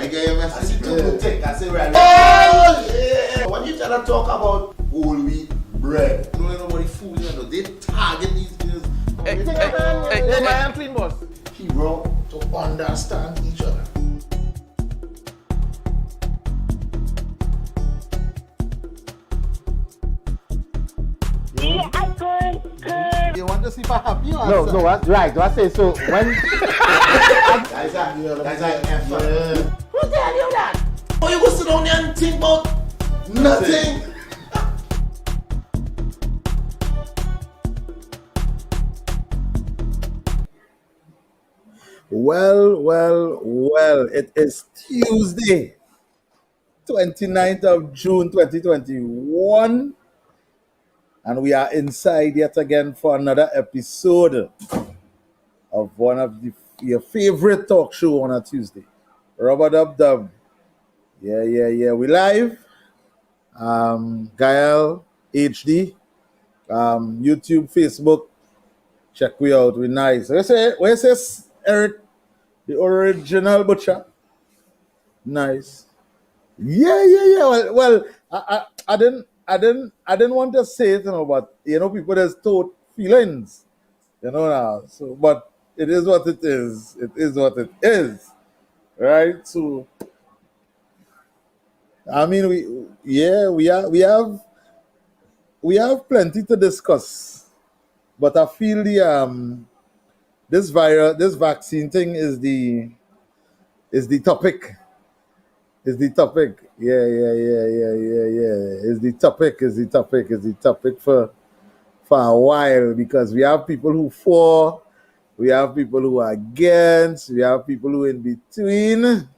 get your message. I see two good things. I say right. Oh, yeah. When you tell them talk about whole wheat bread, don't let nobody fool you. Know. They target these things. Hey, I am clean, boss. Hero to understand each other. Yeah, I could. You want to see if I'm happy or No, right. Do I say so? When guys, Who tell you that? oh, you go sit down there and think about nothing. Well, it is Tuesday, 29th of June 2021, and we are inside yet again for another episode of one of your favorite talk show on a Tuesday. Rubber Dub Dub. Yeah, we live. Gael HD, YouTube, Facebook. Check we out. We nice. Where's this Eric, the original butcher? Nice. Yeah. Well, I didn't want to say it, but people just thought feelings, now. So, but it is what it is. It is what it is, right? So, I mean, we have plenty to discuss, but I feel this vaccine thing is the topic. Is the topic. Yeah. Is the topic for a while, because we have people who for, we have people who are against, we have people who in between,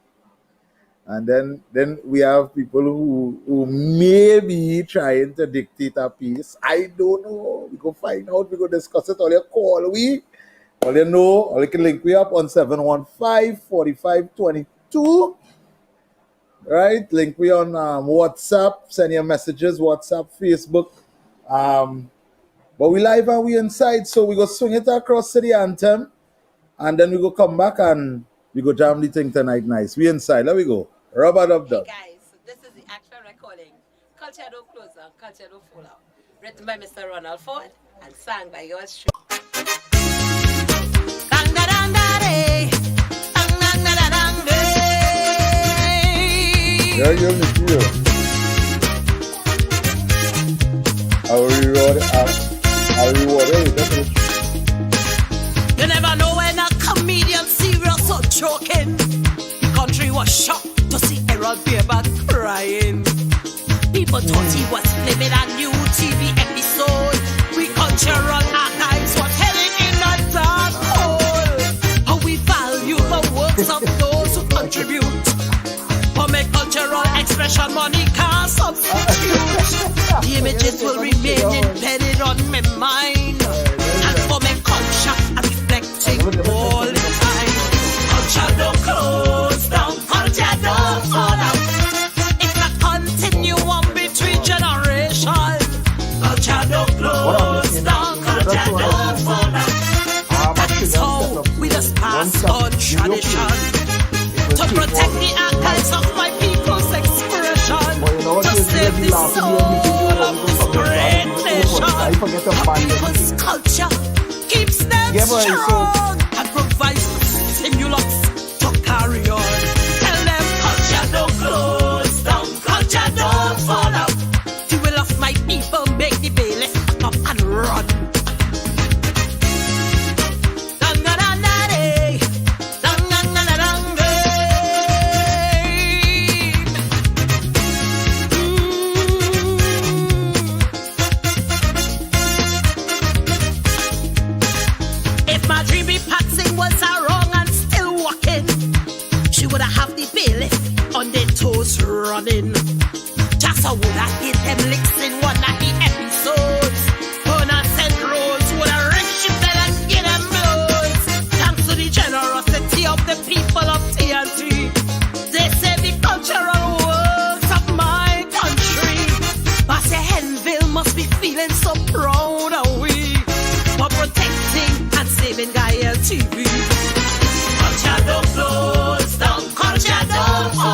and then we have people who may be trying to dictate a piece. I don't know. We go find out. We go discuss it. All you call we. All you know. All you can link we up on 715-4522. Right? Link we on WhatsApp. Send your messages. WhatsApp, Facebook. But we live and we inside. So we go swing it across to the anthem. And then we go come back and we go jam the thing tonight nice. We inside. There we go. Rubber Dub Dub. Hey guys, this is the actual recording. Culture don't close and culture don't fall out. Written by Mr. Ronald Ford and sang by yours truly. Yeah, you're Nikhil. I'll reward it. You never know when a comedian serious or joking. The country was shocked to see Harold Beerback crying. People thought he was filming a new TV episode. We cultural archives were telling in a dark hole. How we value the works of those who contribute. For make cultural expression money can't substitute. The images will remain embedded on my mind. And for my culture, I'm reflecting all the time. Culture don't close down, culture don't fall out. It's a continuum between generations. Culture don't close down, culture don't fall out. That is how we just pass on tradition. To protect the archives of my people's expression. To save the soul of this great nation. Our people's culture keeps them strong and provides stimulus to carry on. Tell them culture don't close down, culture don't fall out. The will of my people make the bailiff up and run. Running. Just I would have hit them licks in one of the episodes. Gonna send rolls, would have wrecked shit and get them blows. Thanks to the generosity of the people of TNT. They say the cultural works of my country. Bassy Henville must be feeling so proud of we for protecting and saving Gael TV. Culture don't close down, culture don't fall.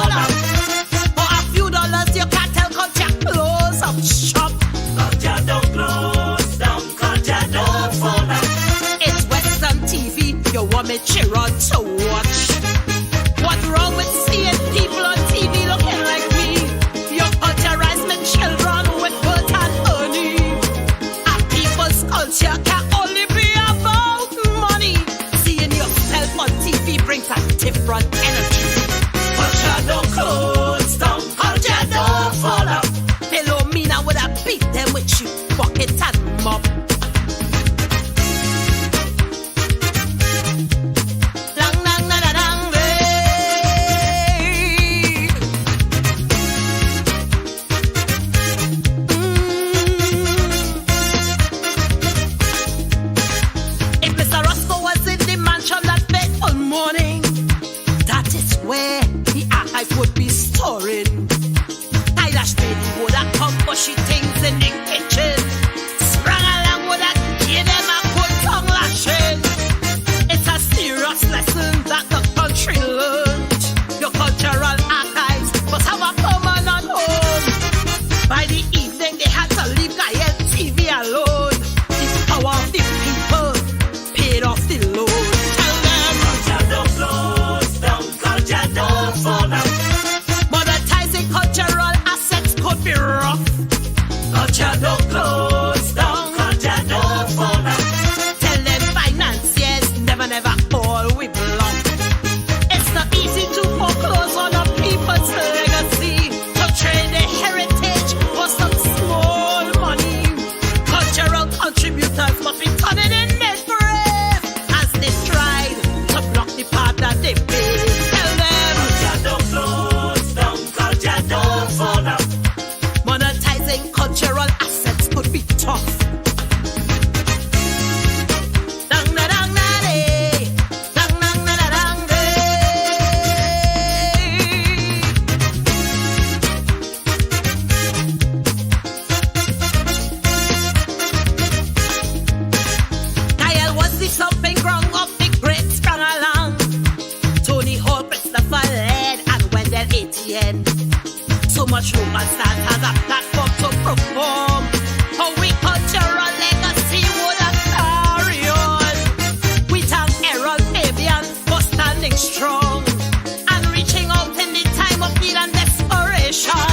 they cheer on to watch. What's wrong with seeing people on TV looking like me? You culturize my children with Bert and Ernie. And people's culture can only be about money. Seeing yourself on TV brings a different energy. Culture don't close down, culture don't fall out. Philomena would have beat them with you bucket and mop. Would be storing. Eyelash baby would have come bushy things in the kitchen. Sprang along would have give them a good tongue lashing. It's a serious lesson that the country learned. Your cultural archives must have a permanent home. By the evening they had to leave Gael TV alone. The power of the people paid off the loan. Tell them culture don't close down, culture don't fall out. Cultural assets could be rough. Culture don't close down, culture don't fall out. Tell them financiers never all we bluff. It's not easy to foreclose on a people's legacy. To trade their heritage for some small money. Cultural contributors must be turning in their grave as they tried to block the path that they paved. Tell them culture don't close down, culture don't fall out. Monetizing cultural assets could be tough. Dang na dang na day, dang dang na na dang Kyle was the something ground of the great sprang along. Tony Hall, Christopher Led, and Wendell Etienne. So much room and start as a platform to perform. How we cultural legacy would have carry on. We thank Errol Fabian for standing strong and reaching out in the time of need and desperation.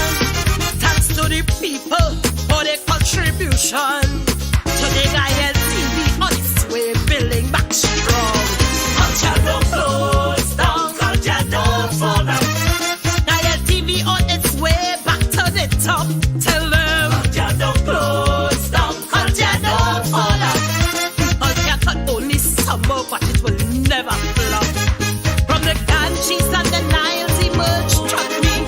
Thanks to the people for their contribution. Today Gael TV on its way building back strong. Culture don't close down, culture don't fall out. Top. Tell them culture don't close down, culture don't fall out. Culture could only stumble, but it will never flop. From the Ganges and the Niles emerged struck me.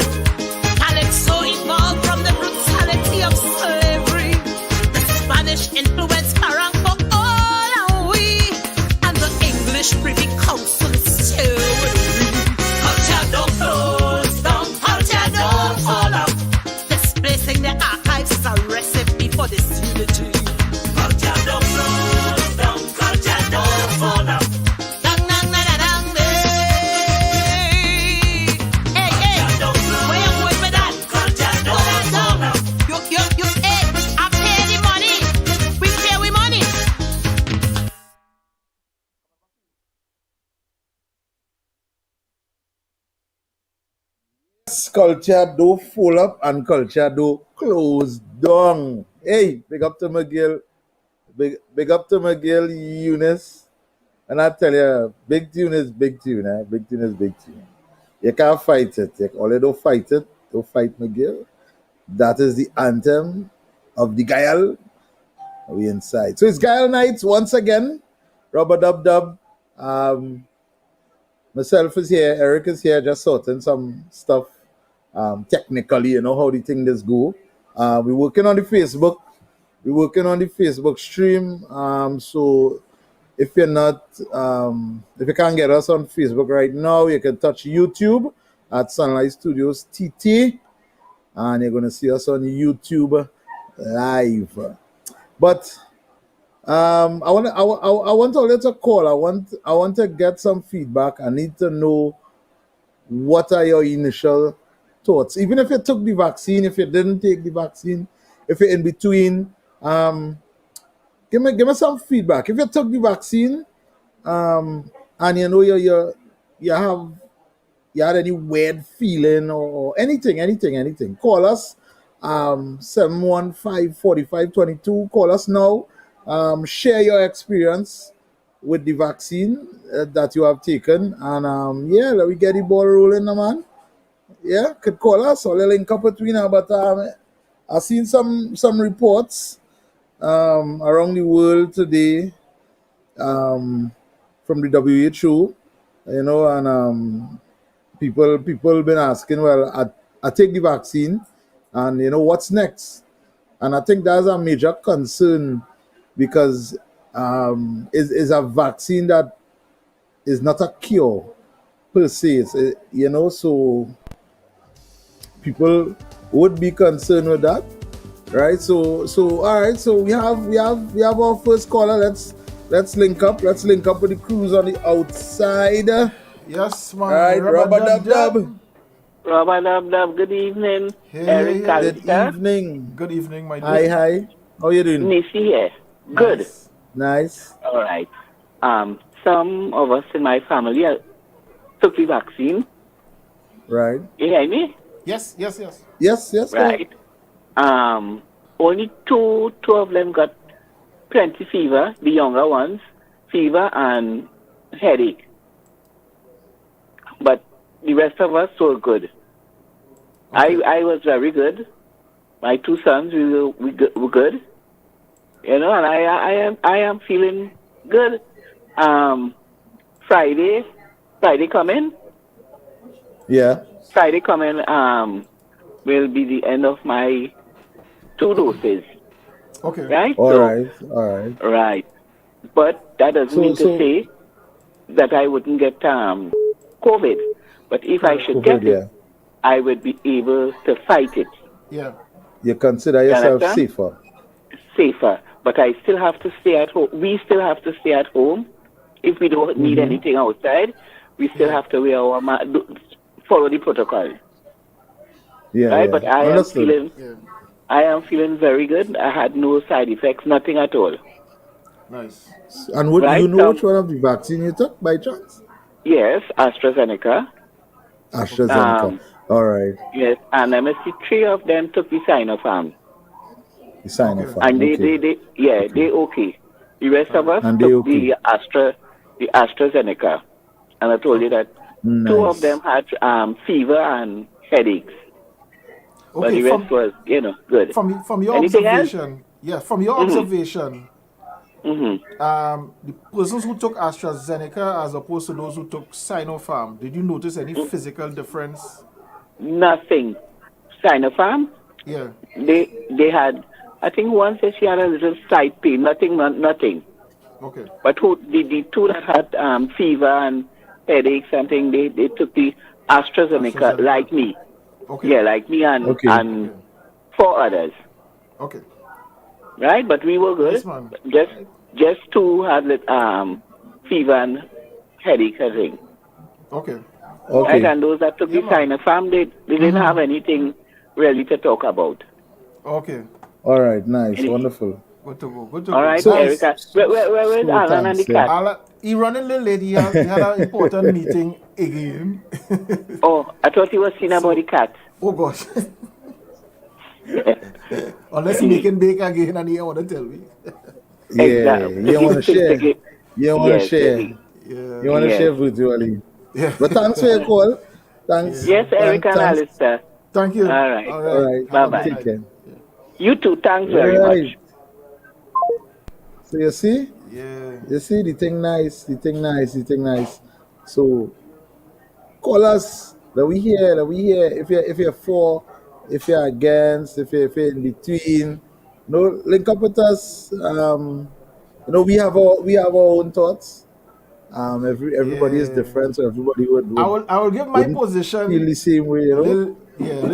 Calypso evolved from the brutality of slavery. The Spanish influence parang for all and we, and the English Privy Council still will read. Culture don't close down, culture don't fall out. Placing the archives is a recipe for this unity. Culture don't close down, culture don't fall out. Dang dang na na dang day. Hey hey, where you going with that? Culture don't fall out. You hey, I pay the money. We pay with money. Culture do full up and culture do close down. Hey, big up to McGill. Big up to McGill Eunice. And I tell you, big tune is big tune, eh? Big tune is big tune. You can't fight it. You only don't fight it. Don't fight McGill. That is the anthem of the Gael. We inside. So it's Gael nights once again. Rubber dub dub. Myself is here. Eric is here, just sorting some stuff. Technically, you know how the thing does go. We're working on the Facebook. We're working on the Facebook stream. So if you're not, if you can't get us on Facebook right now, you can touch YouTube at Sunlight Studios TT, and you're gonna see us on YouTube live. But I want to let a call. I want to get some feedback. I need to know what are your initial thoughts. Even if you took the vaccine, if you didn't take the vaccine, if you're in between, give me some feedback. If you took the vaccine, and you had any weird feeling or anything, call us 715-4522. Call us now. Share your experience with the vaccine that you have taken. And yeah, let we get the ball rolling, man. Yeah, could call us or link up between us. But I've seen some reports around the world today from the WHO, and people been asking, well, I take the vaccine, and what's next? And I think that's a major concern because is a vaccine that is not a cure per se. So people would be concerned with that, right? So all right. So we have our first caller. Let's link up. Let's link up with the crews on the outside. All Yes, man. right, rubber dub dub. Robert Dub Dub, good evening. Hey, Eric hey, hey. Good Callister. evening. Good evening, my Hi, dear. hi. How you doing? Nisi here. Good. Nice. Nice. All right. Some of us in my family took the vaccine. Right. You hear me? Yes. Yes. Go ahead. Right. Only two of them got plenty fever, the younger ones, fever and headache. But the rest of us were good. Okay. I was very good. My two sons, we were good. And I am feeling good. Friday coming. Yeah. Friday coming will be the end of my 2 doses. Okay. Right? All right. Right. But that doesn't mean to So say that I wouldn't get COVID. But if I should COVID, get it, yeah. I would be able to fight it. Yeah. You consider You yourself understand? safer. But I still have to stay at home. We still have to stay at home. If we don't need anything outside, we still have to wear our follow the protocol. Yeah. Right? Yeah. But I Understood. am feeling very good. I had no side effects, nothing at all. Nice. And would Right? you know which one of the vaccine you took by chance? Yes, AstraZeneca. AstraZeneca. All right. Yes, and I must see 3 of them took the Sinopharm. The Sinopharm. And Okay. they okay. The rest of us And they took okay. the AstraZeneca. And I told you that 2 of Nice. them had fever and headaches. But Okay. the rest was, good. From your Anything else? observation, from your observation, the persons who took AstraZeneca as opposed to those who took Sinopharm, did you notice any physical difference? Nothing. Sinopharm, Yeah. they had, I think one said she had a little side pain, nothing. Okay. But the 2 that had fever and headaches and thing, they took the AstraZeneca, like me. Okay. Yeah, like me and Okay. and 4 others. Okay. Right? But we were good. Yes, man. Just 2 had fever and headache, I think. Okay. Okay. Right? And those that took the Yeah, man. Sinopharm, they didn't have anything really to talk about. Okay. All right. Nice. Wonderful. Good to go. Good to All go. right, So- Erica. Where is so Alan and the thanks, yeah. cat? He running the lady. He had an important meeting again. Oh, I thought he was seeing about the cat. Oh gosh. Unless he making bake again and he want to tell me. Yeah. Exactly. You want to share? You want to Yes, share? yes. Yeah. You want to Yes. share virtually? Yeah. But thanks for your call. Thanks. Yes, Erica and Thanks. Alistair. Thank you. All right. All All right. Have a Bye-bye. good Take night. care. You too. Thanks very Right. much. So you see? Yeah. You see the thing nice. So call us. That we here. If you're for, if you're against, if you're in between, link up with us. We have our own thoughts. Everybody is Yeah. different, so everybody would I will give my wouldn't position. feel the same way, A little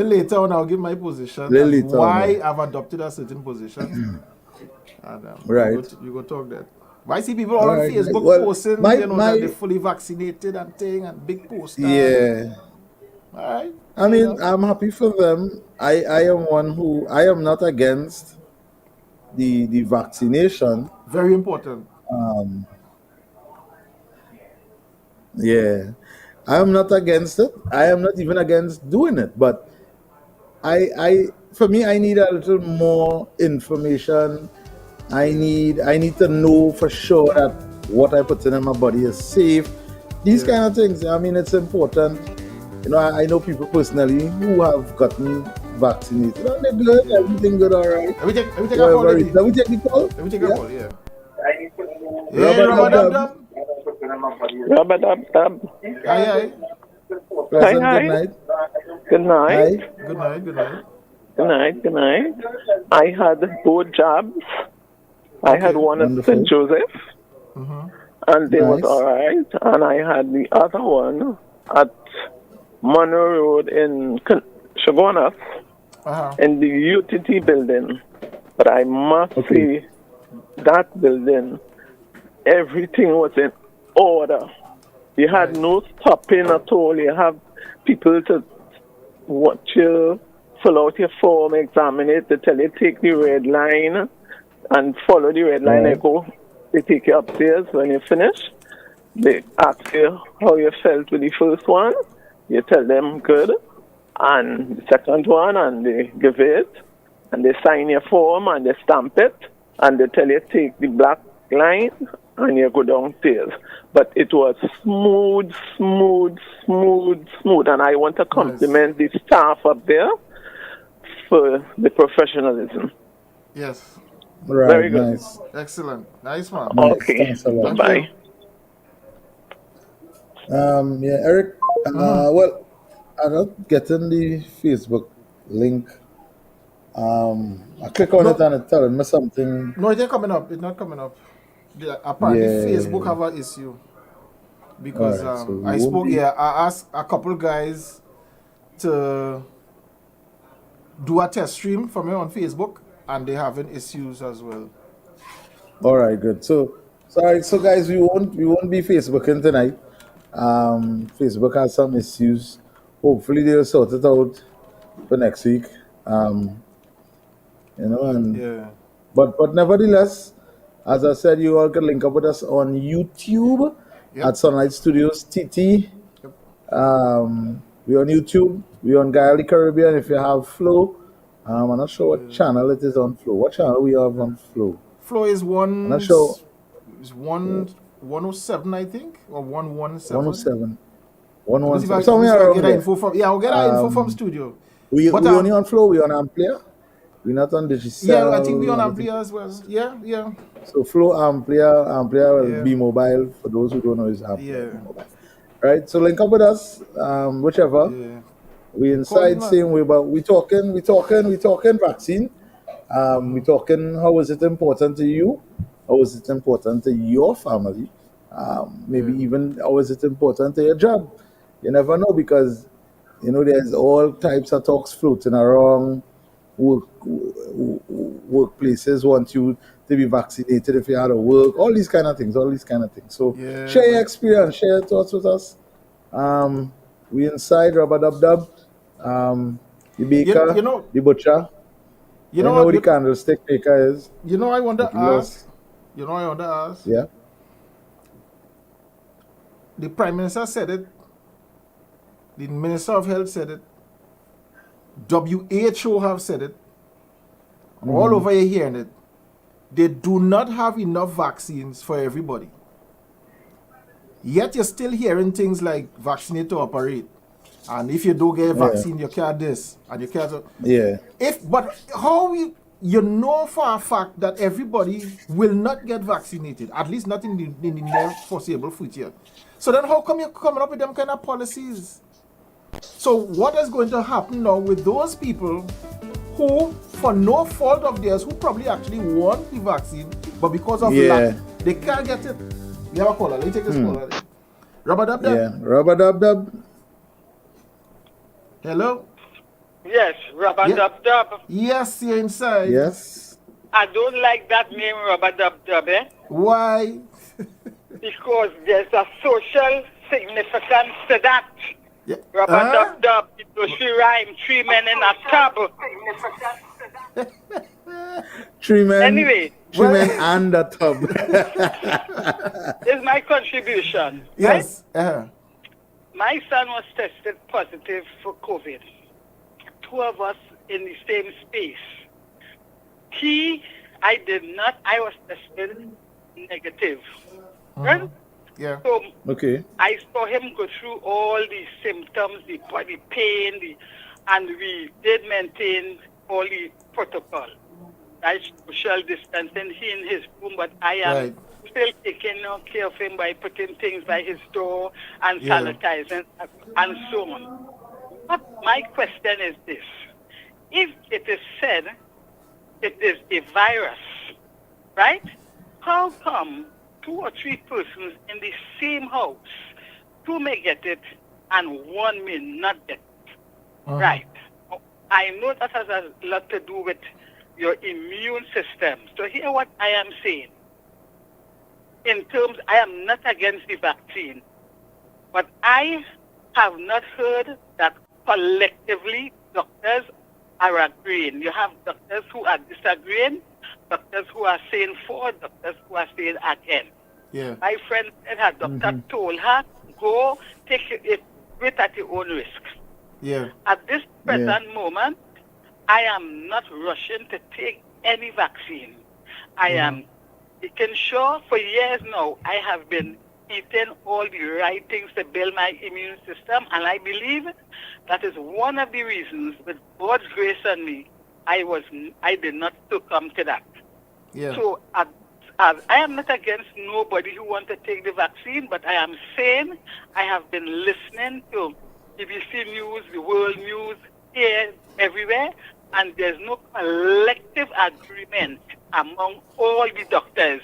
later on, I'll give my position. Little as later on, why yeah. I've adopted a certain position. And Right. You go talk that. But I see people all All on right. Facebook Well, posting, that they're fully vaccinated and thing and big posters. Yeah. All right. I mean, I'm happy for them. I am one who I am not against the vaccination. Very important. Yeah, I am not against it. I am not even against doing it. But for me, I need a little more information. I need to know for sure that what I put in my body is safe. These Yeah. kind of things. I mean, it's important. I know people personally who have gotten vaccinated. And they're good. Yeah. Everything good, all right. Let me take a call, Whatever. Eddie. Let me take the call. Let me take a Yeah. call, yeah. Hey, Rubber Rubber dub Dub dub. Dub. Rubber dub dub. Aye, aye. Hi, Pleasant good hi. night. Good night. Hi. Good night, good night. Good night. Good night. I had both jobs. I had one at Wonderful. St. Joseph, and they was Nice. all right. And I had the other one at Monroe Road in Chagonas Uh-huh. in the UTT building. But I must Okay. say, that building, everything was in order. You had no stopping at all. You have people to watch you, fill out your form, examine it. They tell you take the red line and follow the red line. Right. They go, they take you upstairs. When you finish, they ask you how you felt with the first one. You tell them good, and the second one, and they give it, and they sign your form and they stamp it, and they tell you take the black line and you go downstairs. But it was smooth, and I want to compliment the staff up there for the professionalism. Yes. Right. Very good. Nice. Excellent. Nice one. Nice. Okay. Thanks a lot. Bye. Yeah, Eric. Well, I'm not getting the Facebook link. I click on No. it and it's telling me something. No, it ain't coming up. It's not coming up. Apparently, Yeah. Facebook have an issue. Because Alright, so I we won't spoke, be- I asked a couple guys to do a test stream for me on Facebook, and they having issues as well. All right, good. So guys, we won't be Facebooking tonight. Facebook has some issues. Hopefully they'll sort it out for next week. And Yeah. but nevertheless, as I said, you all can link up with us on YouTube Yep. at Sunlight Studios TT. Yep. We're on YouTube. We're on Guile the Caribbean. If you have Flow, I'm not sure what channel it is on Flow. What channel we have on Flow? Flow is I'm not sure. 107, I think, or 117. 107. Let's see if 117. I Somewhere get around that there. info from. Yeah, I'll get that info from studio. We But, only on Flow. We on Amplia. We're not on Digicel. Yeah, I think we on anything. Amplia as well. Yeah. So Flow Amplia will Yeah. be mobile. For those who don't know, is Amplia Yeah. mobile. Right. So link up with us. Whichever. Yeah. We inside man. same way, but we talking vaccine. We talking how is it important to you? How is it important to your family? Maybe even how is it important to your job? You never know, because there's all types of talks floating around. Workplaces want you to be vaccinated if you out of work. All these kind of things. So Yeah, share your but- experience, share your thoughts with us. We inside Rubber Dub Dub. The baker, You know- the butcher. You know who what? the candlestick maker is. You know, I want to If you lost- ask. You know, I want to ask. Yeah. The Prime Minister said it. The Minister of Health said it. WHO have said it. All over here hearing it. They do not have enough vaccines for everybody. Yet you're still hearing things like vaccinate to operate. And if you don't get a vaccine, you can't this. And you can't. Yeah. But how you know for a fact that everybody will not get vaccinated, at least not in the near foreseeable future. So then how come you're coming up with them kind of policies? So what is going to happen now with those people who, for no fault of theirs, who probably actually want the vaccine, but because of lack, they can't get it? We have a caller. Let me take this caller. Rubber Dub Dub. Yeah. Rubber Dub Dub. Hello? Yes, Rubber Yeah. Dub Dub. Yes, you're inside. Yes. I don't like that name, Rubber Dub Dub, Why? because there's a social significance to that. Yeah. Rubber Dub Dub, it was rhyme, three men in a tub. Three men. Anyway, 3 men and a tub. This is my contribution. Yes. My son was tested positive for COVID. Two of us in the same space. I did not. I was tested negative. Right? Yeah. So Okay. I saw him go through all the symptoms, the body pain, and we did maintain all the protocol. I social distancing, he in his room, but I am still taking care of him by putting things by his door and sanitizing and so on. But my question is this. If it is said it is a virus, right? How come 2 or 3 persons in the same house, 2 may get it and 1 may not get it? Right. I know that has a lot to do with your immune system. So hear what I am saying. In terms, I am not against the vaccine, but I have not heard that collectively doctors are agreeing. You have doctors who are disagreeing, doctors who are saying for, doctors who are saying against. Yeah. My friend said her doctor told her, go take it at your own risk. Yeah. At this present moment, I am not rushing to take any vaccine. I am making sure for years now I have been eating all the right things to build my immune system, and I believe that is one of the reasons, with God's grace on me, I did not succumb to that. Yeah. So I am not against nobody who wants to take the vaccine, but I am saying I have been listening to BBC News, the world news, here, everywhere, and there's no collective agreement among all the doctors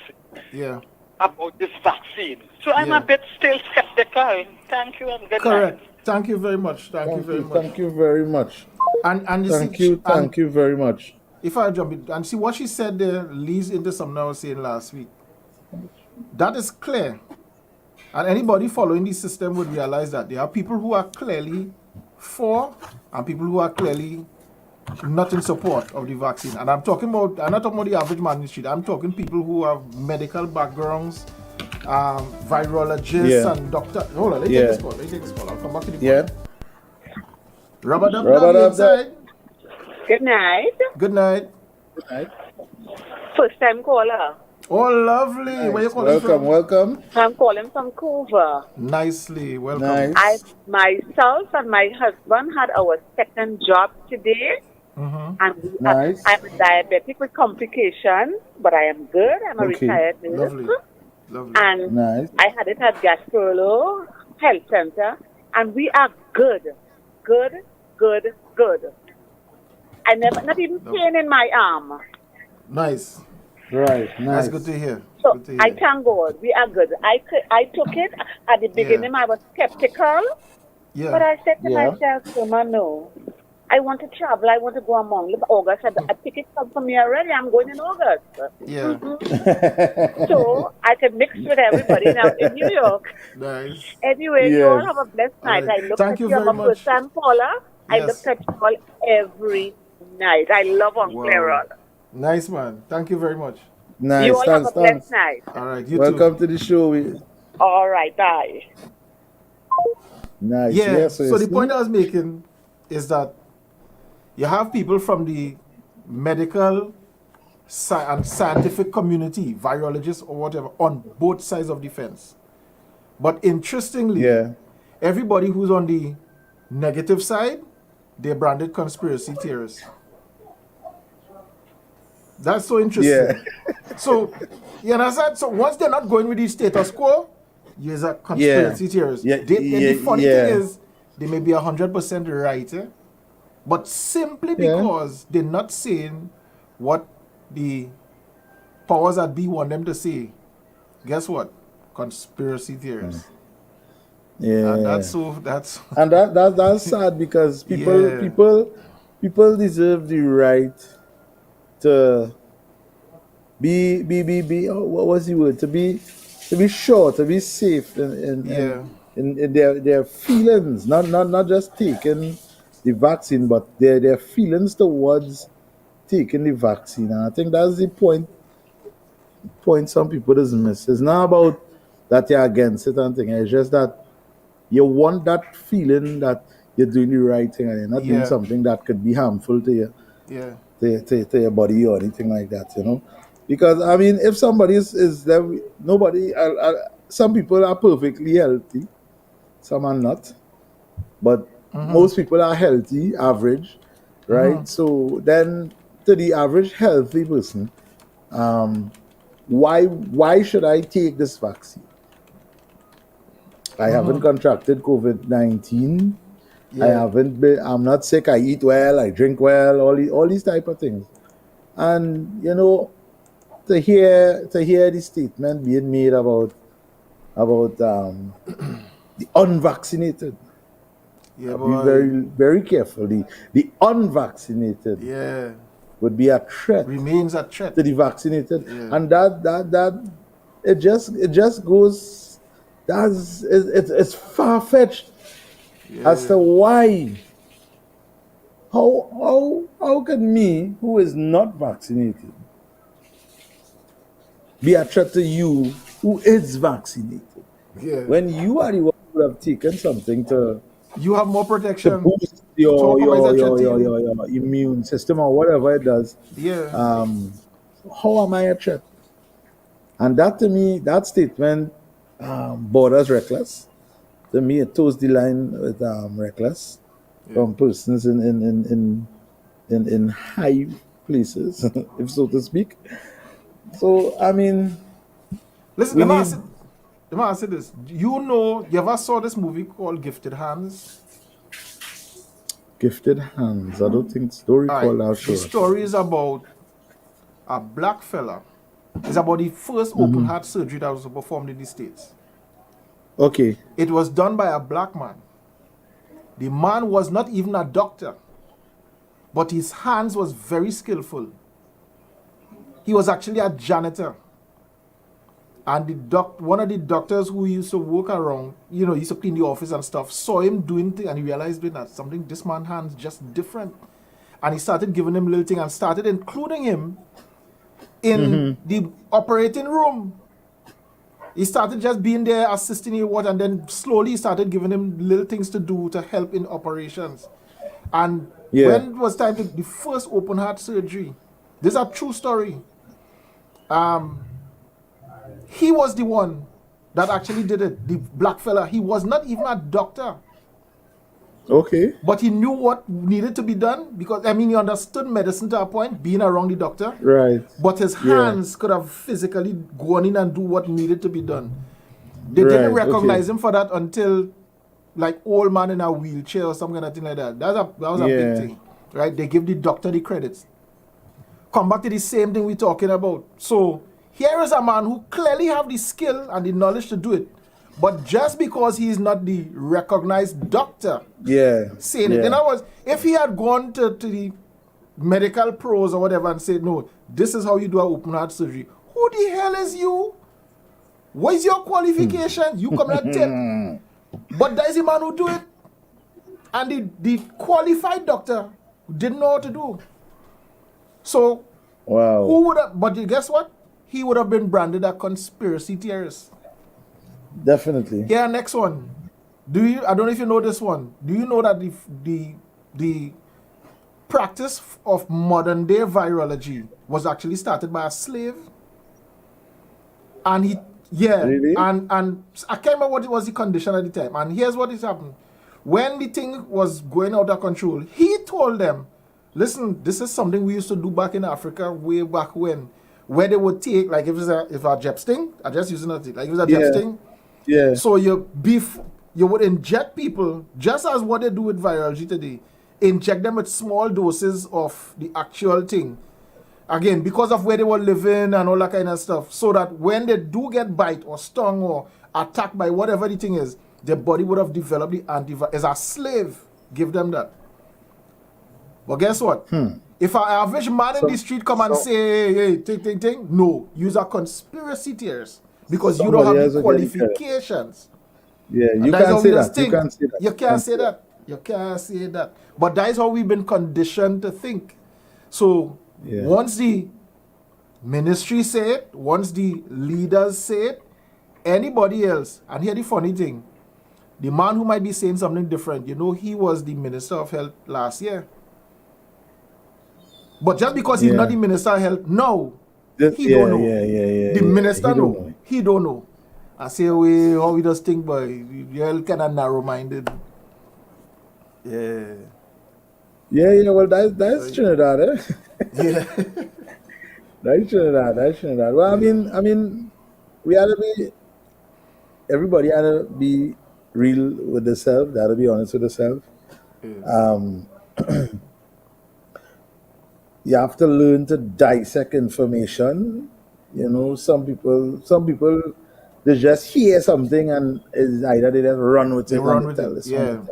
about this vaccine. So I'm a bit still skeptical. Thank you and good Correct. night. Thank you very much. Thank you very much. Thank you very much. And you Thank you very much. If I jump in, and see what she said there leads into something I was saying last week. That is clear. And anybody following the system would realize that there are people who are clearly for and people who are clearly not in support of the vaccine. And I'm not talking about the average man in the street. I'm talking people who have medical backgrounds, virologists and doctors. Hold on, let me take this call. I'll come back to the point. Rubber Dub inside. Good night. Good night. Good night. First time caller. Oh, lovely. Nice. Where you calling from? Welcome. I'm calling from Coover. Nicely. Welcome. Nice. I myself and my husband had our second job today. And I'm a diabetic with complications, but I am good. I'm a retired nurse. Lovely. And I had it at Gasperlo Health Center, and we are good. I never, not even pain in my arm. Nice. Right. Nice. That's good to hear. So I thank God. We are good. I took it at the beginning. I was skeptical, but I said to myself, no. I want to travel. I want to go among August. A ticket come for me already. I'm going in August. Yeah. So I can mix with everybody now in New York. Nice. Anyway, you all have a blessed night. I look at you. I'm a first-time caller. I look at you all every night. I love Uncle Errol. Nice, man. Thank you very much. Nice. You all have a blessed night. All right. You Welcome too. to the show. All right. Bye. Nice. Yeah. So the point I was making is that you have people from the medical and scientific community, virologists or whatever, on both sides of the fence. But interestingly, everybody who's on the negative side, they're branded conspiracy theorists. That's so interesting. Yeah. So, you understand? So once they're not going with the status quo, you're a conspiracy theorist. And the funny thing is, they may be 100% right, but simply because they're not saying what the powers that be want them to say, guess what? Conspiracy theorists. Yeah. And that's that's sad because people deserve the right to be what was the word? To be sure, to be safe in their feelings, not just taking the vaccine, but their feelings towards taking the vaccine. And I think that's the point point some people dismiss. It's not about that you're against it and thing. It's just that you want that feeling that you're doing the right thing and you're not doing something that could be harmful to you, to your body or anything like that, you know. Because I mean, if somebody is there, nobody. Some people are perfectly healthy, some are not, but most people are healthy, average, right? So then, to the average healthy person, why should I take this vaccine? I haven't contracted COVID-19. I haven't been. I'm not sick. I eat well. I drink well. All these type of things. And you know, to hear the statement being made about the unvaccinated. Yeah, be very very careful. The unvaccinated would be a threat. Remains a threat to the vaccinated, and that it just goes. It's far fetched as to why. How can me, who is not vaccinated, be a threat to you who is vaccinated? When you are the one who have taken something to, you have more protection to boost your immune system or whatever it does. How am I a threat? And that, to me, that statement borders reckless. To me, it toes the line with reckless from persons in high places, if so to speak. So I mean, listen, let me ask you this. You ever saw this movie called Gifted Hands? Gifted Hands. I don't recall that show. The story is about a black fella. It's about the first open heart surgery that was performed in the States. Okay. It was done by a black man. The man was not even a doctor, but his hands was very skillful. He was actually a janitor. And one of the doctors who used to work around, used to clean the office and stuff, saw him doing things and he realized that something, this man's hands just different. And he started giving him little things and started including him in the operating room. He started just being there, assisting him, and then slowly he started giving him little things to do to help in operations. And when it was time to the first open heart surgery, this is a true story. He was the one that actually did it, the black fella. He was not even a doctor. Okay. But he knew what needed to be done because, he understood medicine to a point, being around the doctor. Right. But his hands could have physically gone in and do what needed to be done. They didn't recognize him for that until, like, old man in a wheelchair or something like that. That was a big thing, right? They give the doctor the credits. Come back to the same thing we're talking about. So here is a man who clearly have the skill and the knowledge to do it. But just because he is not the recognized doctor saying it. In other words, if he had gone to the medical pros or whatever and said, no, this is how you do an open heart surgery. Who the hell is you? What is your qualification? You come and tell. But there is a man who do it. And the qualified doctor didn't know what to do. So, who would have, but guess what? He would have been branded a conspiracy theorist. Definitely. Here, next one. I don't know if you know this one. Do you know that the practice of modern day virology was actually started by a slave? And really? and I can't remember what was the condition at the time. And here's what is happening. When the thing was going out of control, he told them, listen, this is something we used to do back in Africa way back when, where they would take, like if a Jeb sting, I'm just using it, like if it's a Jeb sting. Yeah. So you would inject people, just as what they do with virology today, inject them with small doses of the actual thing. Again, because of where they were living and all that kind of stuff, so that when they do get bite or stung or attacked by whatever the thing is, their body would have developed the antivirus. As a slave, give them that. But guess what? If an average man in the street come and say, hey, ting, no, use a conspiracy theorist. Because you don't have the qualifications. Yeah, you can't say that. You can't say that. You can't say that. But that is how we've been conditioned to think. So once the Ministry say it. Once the leaders say it, anybody else. And here the funny thing, the man who might be saying something different, he was the Minister of Health last year. But just because he's not the Minister of Health, no, he don't know. The minister know. He don't know. I say, how we just think, but you're kind of narrow-minded. Yeah. Yeah, well, that's Trinidad, eh? Yeah. That's Trinidad. Well, I mean, we had to be, everybody had to be real with themselves, they had to be honest with themselves. You have to learn to dissect information. Some people, they just hear something and it's either they just run with it.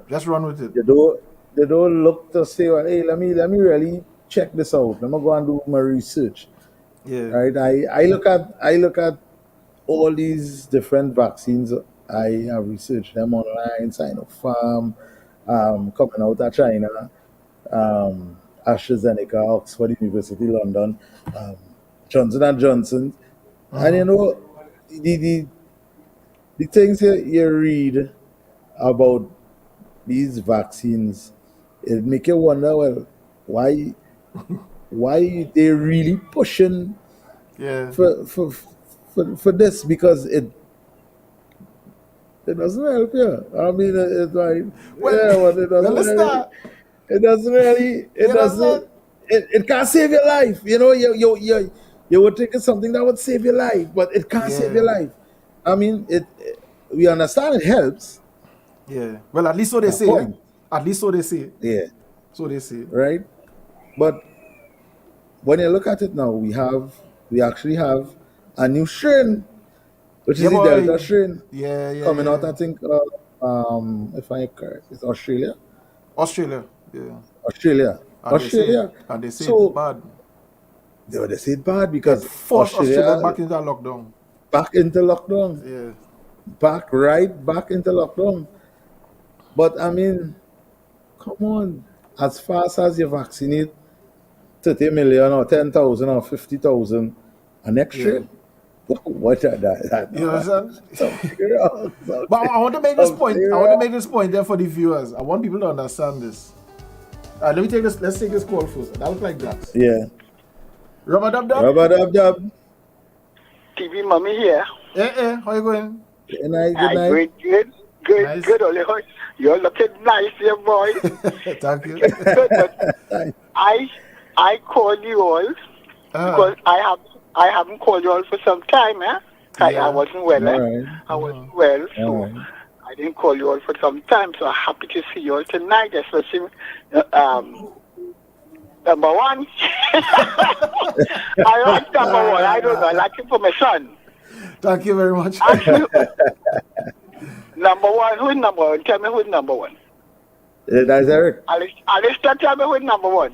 Just run with it. They don't look to say, well, hey, let me really check this out. Let me go and do my research. Yeah. Right. I look at all these different vaccines. I have researched them online, Sinopharm, coming out of China, AstraZeneca, Oxford University, London, Johnson & Johnson. And the things you read about these vaccines, it make you wonder, well, why they really pushing for this, because it doesn't help you. I mean, it's like, but it doesn't it doesn't really, it can't save your life. You would think it's something that would save your life, but it can't save your life. I mean, we understand it helps. Yeah. Well, at least so they say it. At least so they say it. Yeah. So they say it. Right? But when you look at it now, we actually have a new strain, which is the Delta strain. Coming out, I think, if I'm correct, it's Australia. Australia. And they say it's bad. They say it's bad because forced Australia back into lockdown. Back into lockdown. Yeah. Back into lockdown. But I mean, come on. As fast as you vaccinate 30 million or 10,000 or 50,000 an extra, what are that? You understand? But I want to make this point. I want to make this point there for the viewers. I want people to understand this. Let's take this call first. That look like that. Yeah. Rubber dub. TV mommy here. How you going? Good night. Good. Nice. Good, Oliver. You're looking nice here, boy. Thank you. Good, but I call you all because I haven't called you all for some time, eh? I wasn't well, Right. I wasn't well, so I didn't call you all for some time. So I'm happy to see you all tonight, especially number one. I like number one. I don't know. I like it for my son. Thank you very much. Actually, number one. Who's number one? Tell me who's number one. That's Eric. Alistair, tell me who's number one.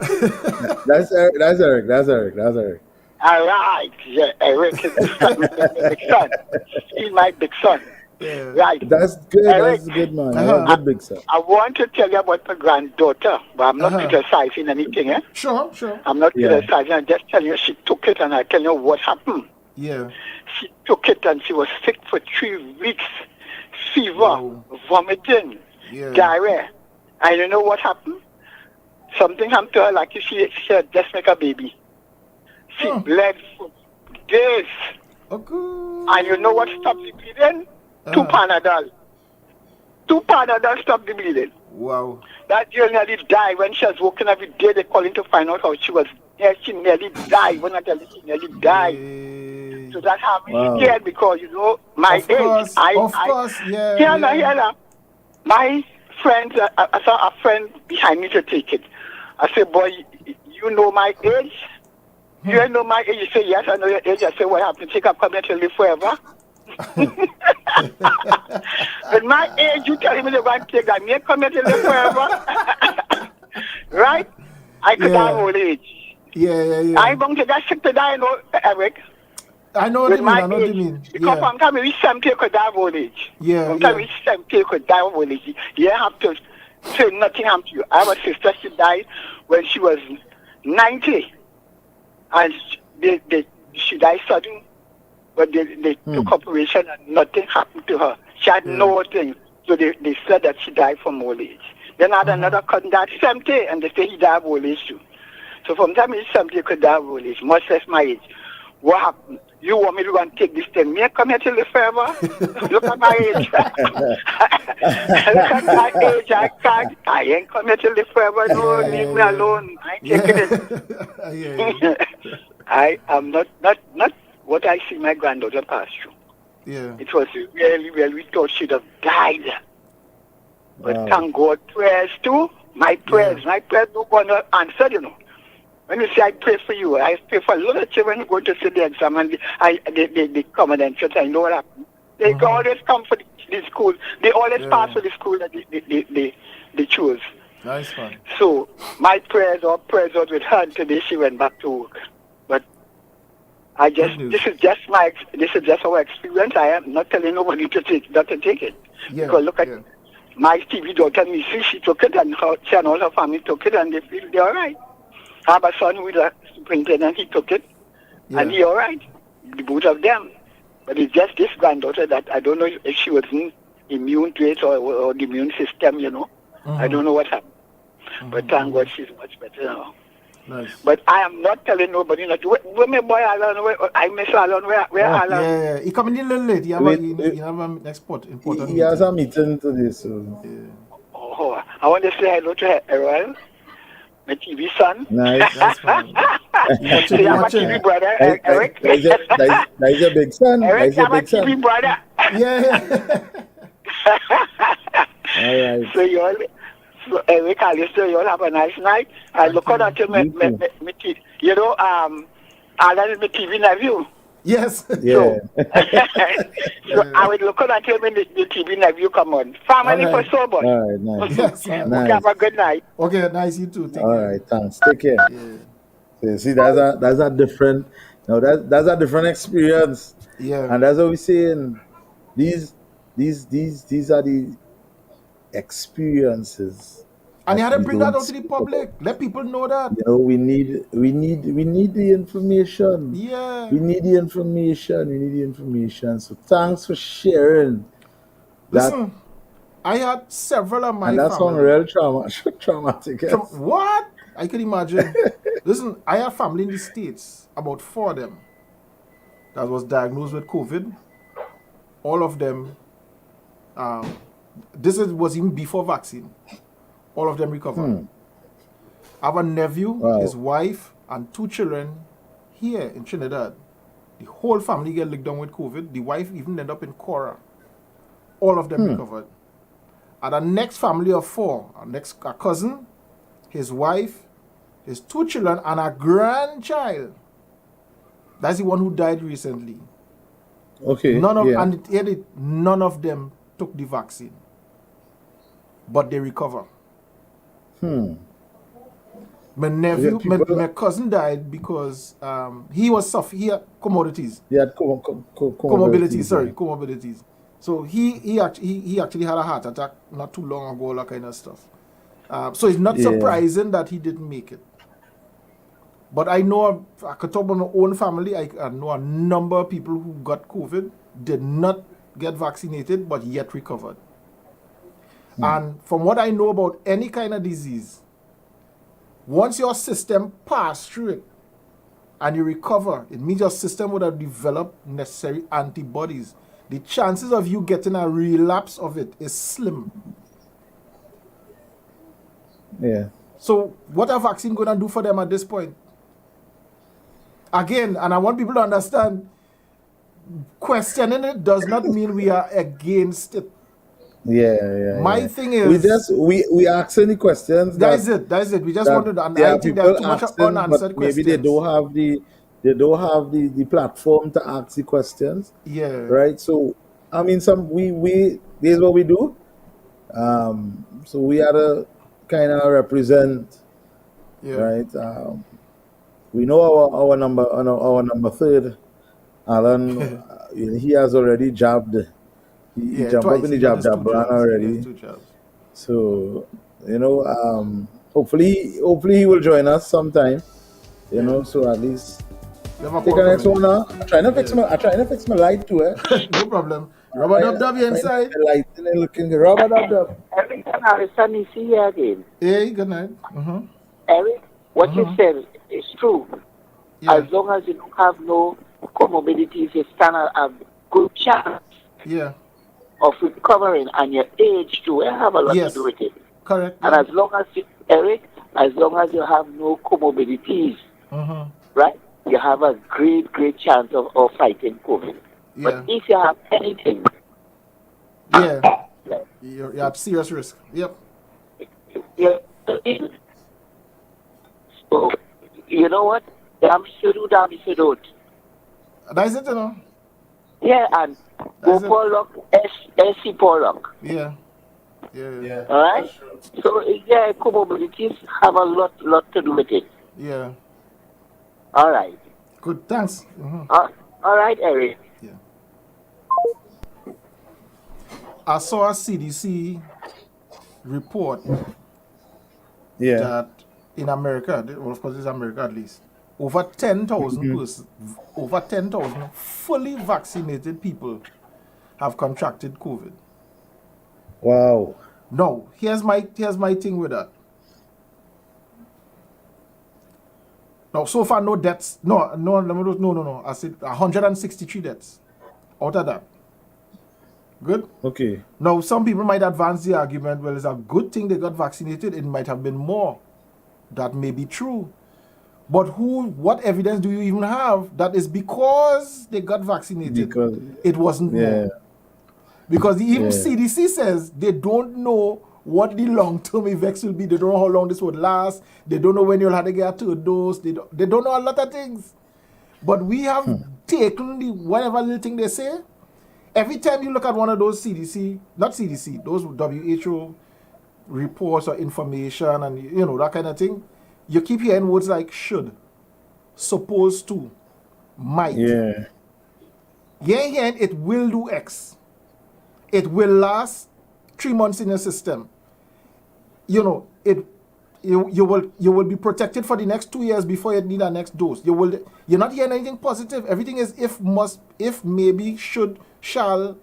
That's Eric. All right. Yeah, Eric is my big son. He's my big son. Yeah. Right. That's good. Eric, That's a good man. Good big son. I want to tell you about my granddaughter, but I'm not criticizing anything, eh? Sure. I'm not criticizing. I'm just telling you she took it, and I tell you what happened. Yeah. She took it, and she was sick for 3 weeks. Fever, vomiting, diarrhea. And you know what happened? Something happened to her like she had just make a baby. She bled for days. And you know what stopped the bleeding? 2 Panadol. 2 Panadol stopped the bleeding. Wow. That girl nearly died when she was working every day. They calling to find out how she was. Yeah, she nearly died. When I tell you, she nearly died. So that's how I'm scared because, you know, my age. Of course. Hear now. My friends, I saw a friend behind me to take it. I said, boy, you know my age? You know my age? You say, yes, I know your age. I said, what happened? Take up, come here to live forever? At my age, you tell me the right thing. I may come here to live forever. Right? I could die old age. Yeah. I'm going to get sick to die, you know, Eric. I know what you mean. Because from time we reach 70, you could die of old age. From time we reach 70, you could die of old age. You have to say nothing happened to you. I have a sister, she died when she was 90. And she died sudden, but they took operation and nothing happened to her. She had no thing. So they said that she died from old age. Then I had another cousin that 70, and they say he died of old age too. So from the time he's 70, he could die of old age, much less my age. What happened? You want me to go and take this thing? Me come here to live forever? Look at my age. Look at my age. I ain't come here to live forever. No, leave me alone. I ain't taking it. I am not what I see my granddaughter pass through. Yeah. It was really, we thought she'd have died. But thank God, prayers too. My prayers don't want to answer, you know. When you say I pray for you, I pray for a lot of children who go to see the exam and they come and then church. I know what happened. They always come for the school. They always pass for the school that they choose. Nice one. So my prayers was with her, and today she went back to work. But this is just our experience. I am not telling nobody not to take it. Yeah, because look at my TV daughter, Missy, she took it, and she and all her family took it, and they feel they're all right. I have a son with a superintendent, he took it, and he all right. The both of them. But it's just this granddaughter that I don't know if she wasn't immune to it or the immune system, you know. I don't know what happened. But thank God she's much better now. Nice. But I am not telling nobody not to. Where my boy Alan? I miss Alan. Where Alan? Yeah, he coming in a little late. He have a important He has a meeting today, so. Oh, I want to say hello to Errol, my TV son. Nice. See, I'm a TV brother, Eric. That's your big son. Eric, That's your I'm a big son. TV brother. Yeah. All right. So Eric, Alistair, you all have a nice night. I look out at you, you know, Alan is my TV nephew. Yes. Yeah. So I will look out at you when the TV nephew come on. Family for sober. All right, nice. Yes. Nice. Have a good night. Okay, nice, you too. Take All care. right, thanks. Take care. Yeah. See, that's a different. No, that's a different experience. Yeah. And that's what we're saying. These are the experiences. And you had to bring that out to the public. Let people know that. You know, we need the information. Yeah. We need the information. So thanks for sharing. Listen, I had several of my and that's family. on real traumatic. Yes. What? I can imagine. Listen, I have family in the States, about 4 of them, that was diagnosed with COVID. All of them, was even before vaccine. All of them recovered. I have a nephew, his wife, and 2 children here in Trinidad. The whole family get licked down with COVID. The wife even ended up in Cora. All of them recovered. And the next family of 4, a cousin, his wife, his 2 children, and a grandchild. That's the one who died recently. Okay. None of them took the vaccine, but they recover. My nephew, my cousin died because he had commodities. He had comorbidities. So he actually had a heart attack not too long ago, all that kind of stuff. So it's not surprising that he didn't make it. But I know, I could talk about my own family, I know a number of people who got COVID, did not get vaccinated, but yet recovered. And from what I know about any kind of disease, once your system passes through it and you recover, it means your system would have developed necessary antibodies. The chances of you getting a relapse of it is slim. Yeah. So what are vaccine going to do for them at this point? Again, and I want people to understand, questioning it does not mean we are against it. My thing is, we ask any questions. That's it. We just wanted to, and I think there are too much unanswered questions. Maybe they don't have the platform to ask the questions. Yeah. Right. So I mean, this is what we do. So we had to kind of represent. Yeah. Right. We know our number 3, Alan. He has already jabbed. He jumped up in the jab brand already. So, you know, hopefully he will join us sometime. You know, so at least Take the next one now. I'm trying to fix my light too, eh? No problem. Rubber dub you inside. The light and then looking the rubber dub. Eric and Harrison is here again. Hey, good night. Eric, what you said is true. Yeah. As long as you don't have no comorbidities, you stand a good chance of recovering, and your age too. It have a lot to do with it. Correct. And as long as you, Eric, as long as you have no comorbidities, right, you have a great chance of fighting COVID. Yeah. But if you have anything, you're at serious risk. Yep. So, you know what? Damn if you do, damn if you don't. That's it, you know. Yeah, and go for luck, SC for luck. Yeah. All right? So, yeah, comorbidities have a lot to do with it. Yeah. All right. Good, thanks. All right, Eric. Yeah. I saw a CDC report that in America, well, of course it's America at least, over 10,000 persons, over 10,000 fully vaccinated people have contracted COVID. Wow. No, here's my thing with that. Now, so far, no deaths. No. I said 163 deaths out of that. Good? Okay. Now, some people might advance the argument, well, it's a good thing they got vaccinated. It might have been more. That may be true. But what evidence do you even have that is because they got vaccinated, it wasn't more? Because even CDC says they don't know what the long-term effects will be. They don't know how long this would last. They don't know when you'll have to get a third dose. They don't know a lot of things. But we have taken whatever little thing they say. Every time you look at one of those those WHO reports or information and, that kind of thing, you keep hearing words like should, supposed to, might. Yeah. You're hearing it will do X. It will last 3 months in your system. You will be protected for the next 2 years before you need a next dose. You're not hearing anything positive. Everything is if, must, if, maybe, should, shall.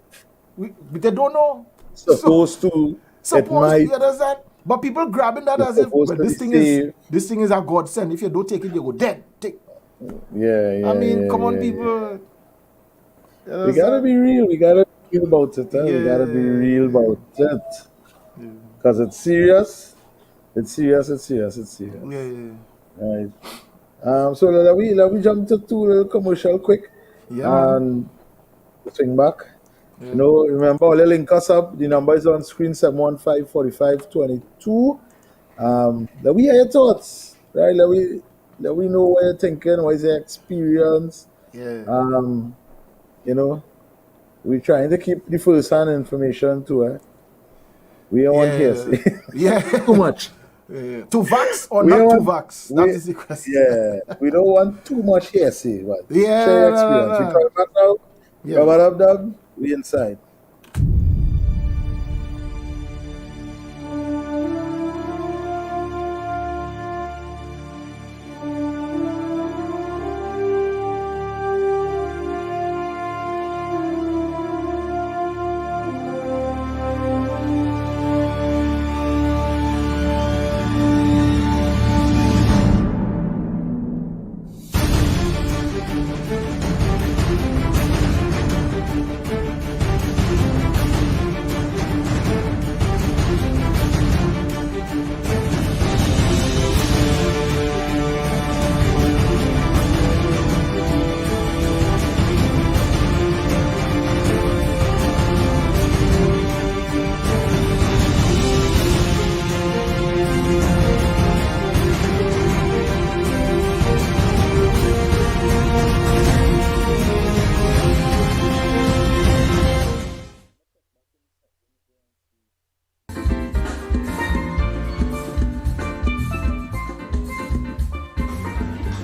They don't know. Supposed to. Supposed to, you understand? But people grabbing that as if this thing is a godsend. If you don't take it, you go dead. Yeah. I mean, come on, people. We gotta be real. We gotta be real about it. We gotta be real about it. Because it's serious. It's serious. Yeah. Right. So let we jump to two little commercial quick. Yeah. And swing back. Yeah. Remember, all the link us up. The number is on screen, 715-45-22. Let we hear your thoughts, right? Let we know what you're thinking, what is your experience. Yeah. We're trying to keep the first-hand information too. We don't want hearsay. Too much. To vax or not to vax? That is the question. Yeah. We don't want too much hearsay, but share your experience. We come back now. Rub-a-dub-dub. We inside.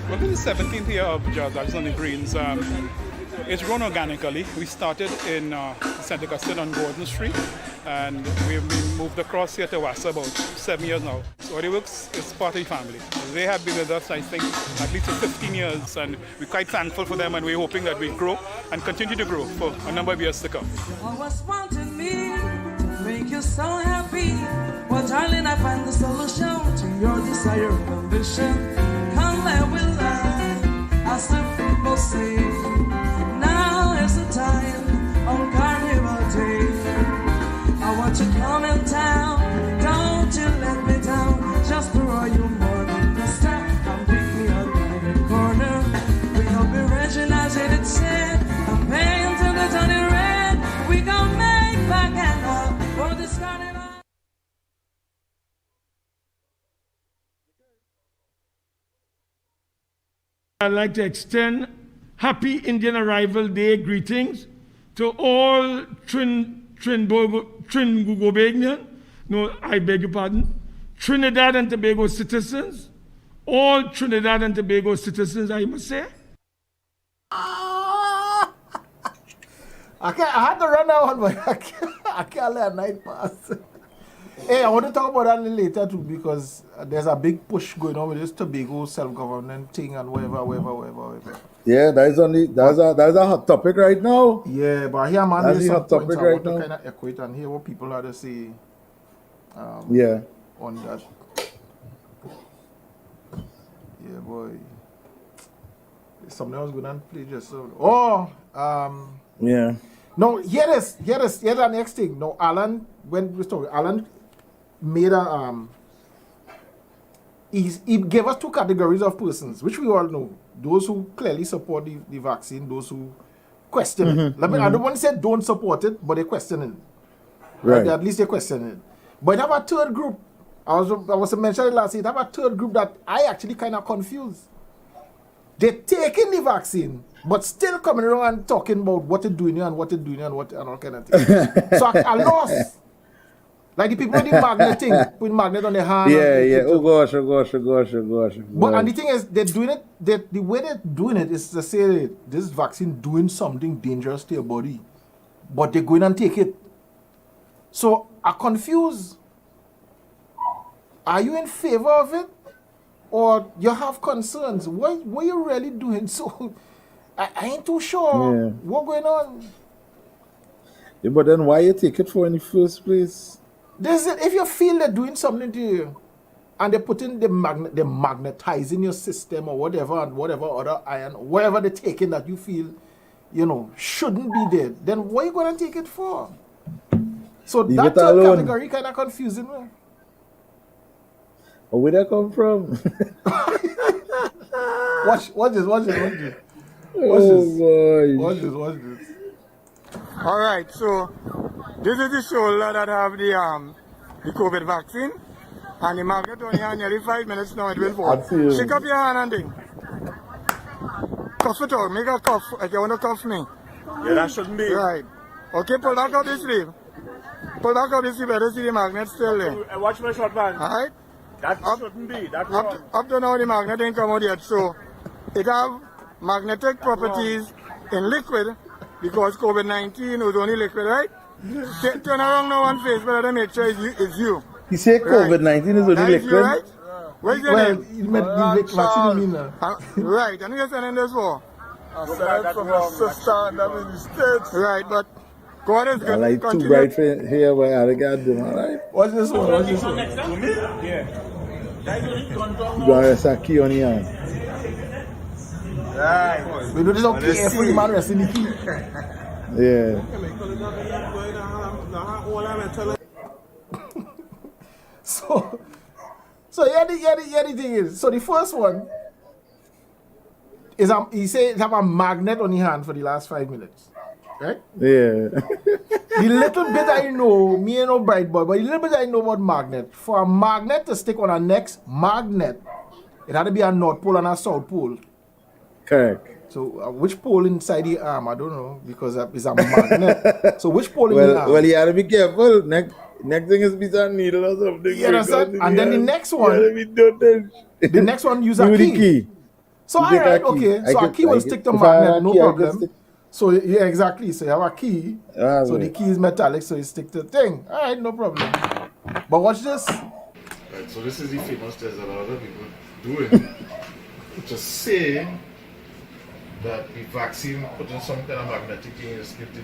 Well, in the 17th year of Jazz on the Greens, it's run organically. We started in St. Augustine on Gordon Street, and we've been moved across here to Wassa about 7 years now. So the works is part of the family. They have been with us, I think, at least for 15 years, and we're quite thankful for them, and we're hoping that we grow and continue to grow for a number of years to come. Always wanted me to make you so happy, but darling, I find the solution to your desire and ambition. Come live with life, as the people say. Now is the time on Carnival Day. I want you to come in town, don't you let me down. Just throw you more than the star and pick me up by the corner. We'll be raging as it said, I'm paying to the Johnny Red. We gon' make back and up for this carnival. I'd like to extend happy Indian Arrival Day greetings to all Trinidad and Tobago citizens, all Trinidad and Tobago citizens, I must say. I had to run that one, but I can't let night pass. Hey, I want to talk about that a little later too, because there's a big push going on with this Tobago self-government thing and whatever. Yeah, that's a hot topic right now. Yeah, but here, man, that's there's a some hot topic points I right want to now. kind of equate and hear what people are to say. Yeah. On that. Yeah, boy. There's something else going on. Play just so. Yeah. No, hear the next thing. No, Alan, when we talking, Alan made a he gave us two categories of persons, which we all know. Those who clearly support the vaccine, those who question it. I don't want to say don't support it, but they question it. Right. At least they question it. But it have a third group. I was mentioning last year, it have a third group that I actually kind of confused. They're taking the vaccine, but still coming around and talking about what they're doing and what they're doing and all kind of things. So I lost. Like the people with the magnet thing, putting magnet on their hand. Yeah. Oh gosh. But and the thing is, they're doing it. The way they're doing it is to say this vaccine doing something dangerous to your body, but they're going and take it. So I'm confused. Are you in favor of it, or you have concerns? What are you really doing? So I ain't too sure what's going on. Yeah, but then why you take it for in the first place? If you feel they're doing something to you, and they're putting they're magnetizing your system or whatever, and whatever other iron, whatever they're taking that you feel, shouldn't be there, then what are you going to take it for? So Leave that it third alone. category kind of confusing me. Where that come from? Watch this. Watch this. All right, so this is the shoulder that have the COVID vaccine, and the magnet on here nearly 5 minutes now it will fall. Shake up your hand and thing. Cough it out, make a cough like you want to cough me. Yeah, that shouldn't be. Right. Okay, pull back up the sleeve. Pull back up the sleeve, better see the magnet still there. Watch my shot, man. All right. That shouldn't be. That's up to now the magnet ain't come out yet, so it have magnetic properties in liquid because COVID-19 was only liquid, right? Turn around now and face, but make sure it's you. He said COVID-19 is only liquid. You, right? Where's your name? Vaccine, right, and you're sending this for? I sent it from my sister and I'm in the States. Right, but God is good. I like too bright for here, but I got them, all right? What's this one? Yeah. You got a key on your hand. Right. We do this on carefully, man. Rest in the key. Yeah. So yeah, the thing is, so the first one is he said have a magnet on your hand for the last 5 minutes. Right? Yeah. The little bit I know, me ain't no bright boy, but the little bit I know about magnet, for a magnet to stick on a next magnet, it had to be a North Pole and a South Pole. Correct. So which pole inside the arm? I don't know, because it's a magnet. So which pole in the arm? Well, you have to be careful. Next thing is be a needle or something. You understand? And then the next one, the next one use a Use the key. So alright, okay. So a key will stick to magnet, no problem. So yeah, exactly. So you have a key. So the key is metallic, so you stick to the thing. All right, no problem. But watch this. Right, so this is the famous test that a lot of people doing. Just say that the vaccine put in some kind of magnetic thing in the skin to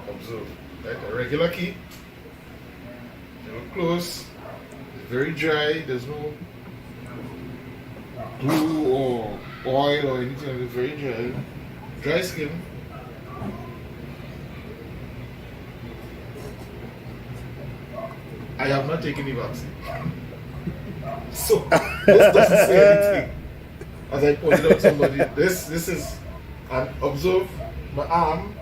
observe. Right? A regular key. You look close. It's very dry. There's no glue or oil or anything. It's very dry. Dry skin. I have not taken the vaccine. So this doesn't say anything. As I pointed out to somebody, this is and observe my arm.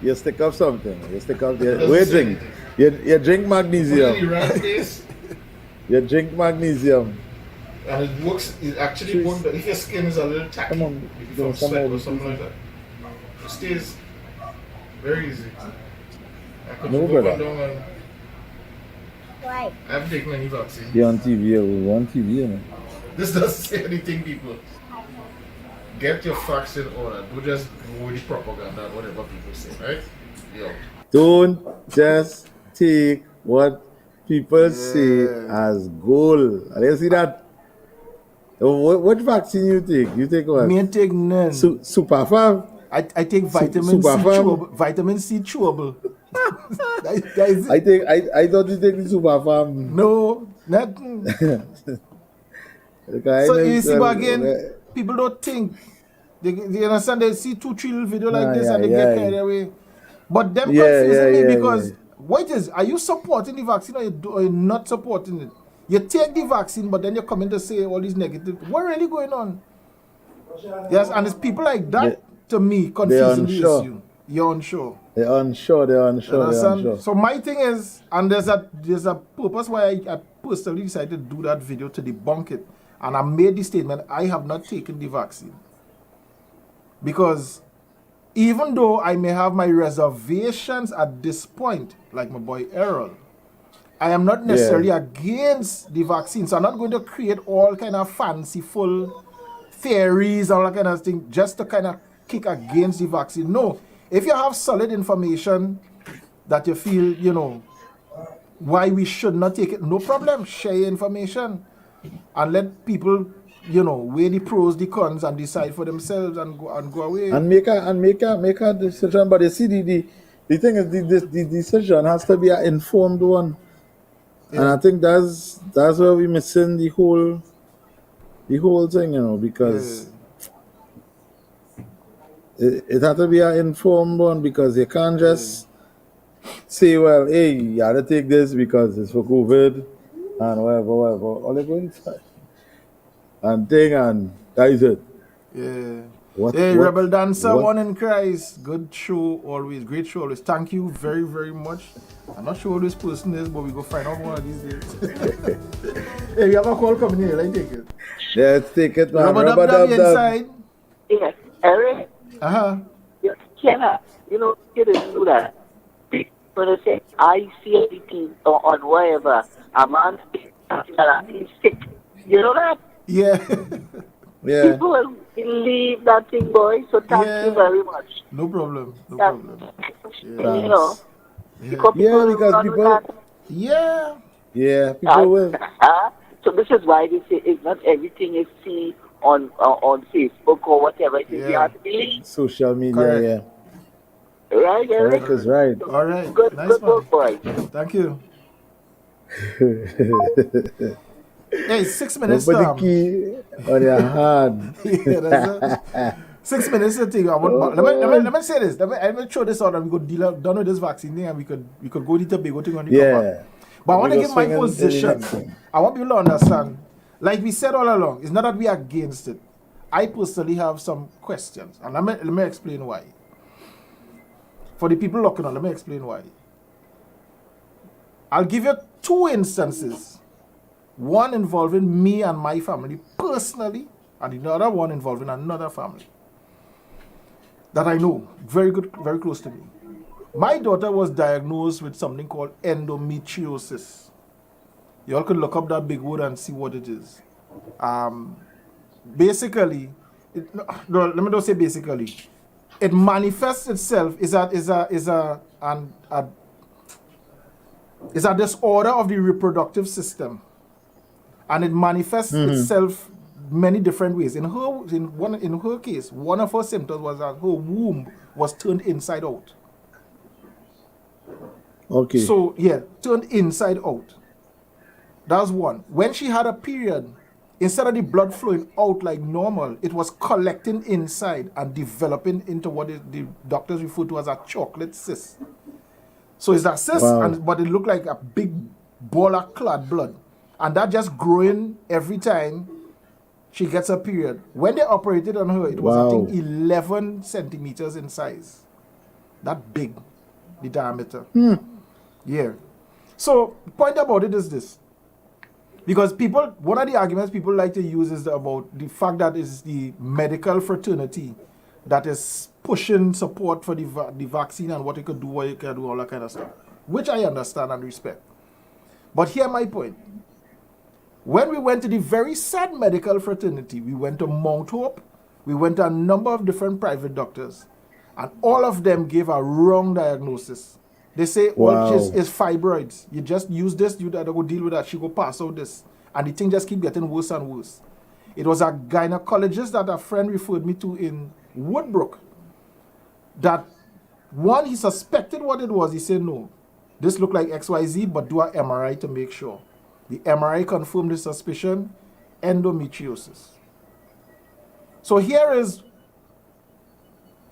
You stick up something. You stick up there. Wait, drink. You drink magnesium. You drink magnesium. And it works. It actually works. If your skin is a little tacky, if you sweat or something like that, it stays very easy. I could go up and down and I haven't taken any vaccine. You're on TV. We're on TV, man. This doesn't say anything, people. Get your facts in order. Don't just go with the propaganda and whatever people say, right? Yo. Don't just take what people say as gold. I didn't see that. What vaccine you take? You take what? Me take none. Superfarm? I take vitamin C chewable. Vitamin C chewable. that is it. I thought you take the Superfarm. No, nothing. So you see, but again, people don't think. They understand. They see 2-3 little video like this and they get carried away. But them confusing me because what is? Are you supporting the vaccine or you not supporting it? You take the vaccine, but then you come in to say all these negative. What really going on? Yes, and it's people like that to me confusing the issue. You're unsure. They're unsure. So my thing is, and there's a purpose why I personally decided to do that video to debunk it. And I made the statement, I have not taken the vaccine. Because even though I may have my reservations at this point, like my boy Errol, I am not necessarily against the vaccine. So I'm not going to create all kind of fanciful theories and all that kind of thing just to kind of kick against the vaccine. No. If you have solid information that you feel, why we should not take it, no problem. Share your information and let people, weigh the pros, the cons, and decide for themselves and go away. And make a decision. But you see, the thing is, the decision has to be an informed one. Yeah. And I think that's where we're missing the whole thing, because it has to be an informed one, because you can't just say, well, hey, you gotta take this because it's for COVID and whatever. All they're going to and that is it. Yeah. Rebel Dancer, one in Christ. Good show always. Great show always. Thank you very, very much. I'm not sure who this person is, but we go find out one of these days. Hey, we have a call coming here. Let's take it. Let's take it, man. Rubber dub inside. Yes, Eric. You cannot, you didn't do that. When I say, I see anything on wherever a man is sick. You know that? Yeah. Yeah. People will believe that thing, boy. So thank you very much. No problem. Because people people will. So this is why they say it's not everything you see on Facebook or whatever. It is you have to believe. Social media, Right, Eric? Eric is right. All right. Good, nice good one. work, boy. Thank you. Hey, 6 minutes. Put the key on your hand. 6 minutes to take. Let me say this. Let me show this out, and we could done with this vaccine thing, and we could go to the big thing on the cover. But I want to give my position. I want people to understand. Like we said all along, it's not that we are against it. I personally have some questions, and let me explain why. For the people looking on, let me explain why. I'll give you 2 instances. One involving me and my family personally, and the other one involving another family that I know very good, very close to me. My daughter was diagnosed with something called endometriosis. You all could look up that big word and see what it is. basically, no, let me not say basically. It manifests itself is a disorder of the reproductive system, and it manifests itself many different ways. In her case, one of her symptoms was that her womb was turned inside out. Okay. So yeah, turned inside out. That's one. When she had a period, instead of the blood flowing out like normal, it was collecting inside and developing into what the doctors refer to as a chocolate cyst. So it's a cyst, but it looked like a big ball of clot blood. And that just growing every time she gets a period. When they operated on her, it was, I think, 11 centimeters in size. That big, the diameter. Yeah. So the point about it is this. Because one of the arguments people like to use is about the fact that it's the medical fraternity that is pushing support for the vaccine and what it could do, what it can do, all that kind of stuff, which I understand and respect. But here's my point. When we went to the very sad medical fraternity, we went to Mount Hope, we went to a number of different private doctors, and all of them gave a wrong diagnosis. They say, it's fibroids. You just use this, you gotta go deal with that, she go pass out this. And the thing just keep getting worse and worse. It was a gynecologist that a friend referred me to in Woodbrook. That one, he suspected what it was. He said, no, this looked like XYZ, but do an MRI to make sure. The MRI confirmed the suspicion, endometriosis. So here is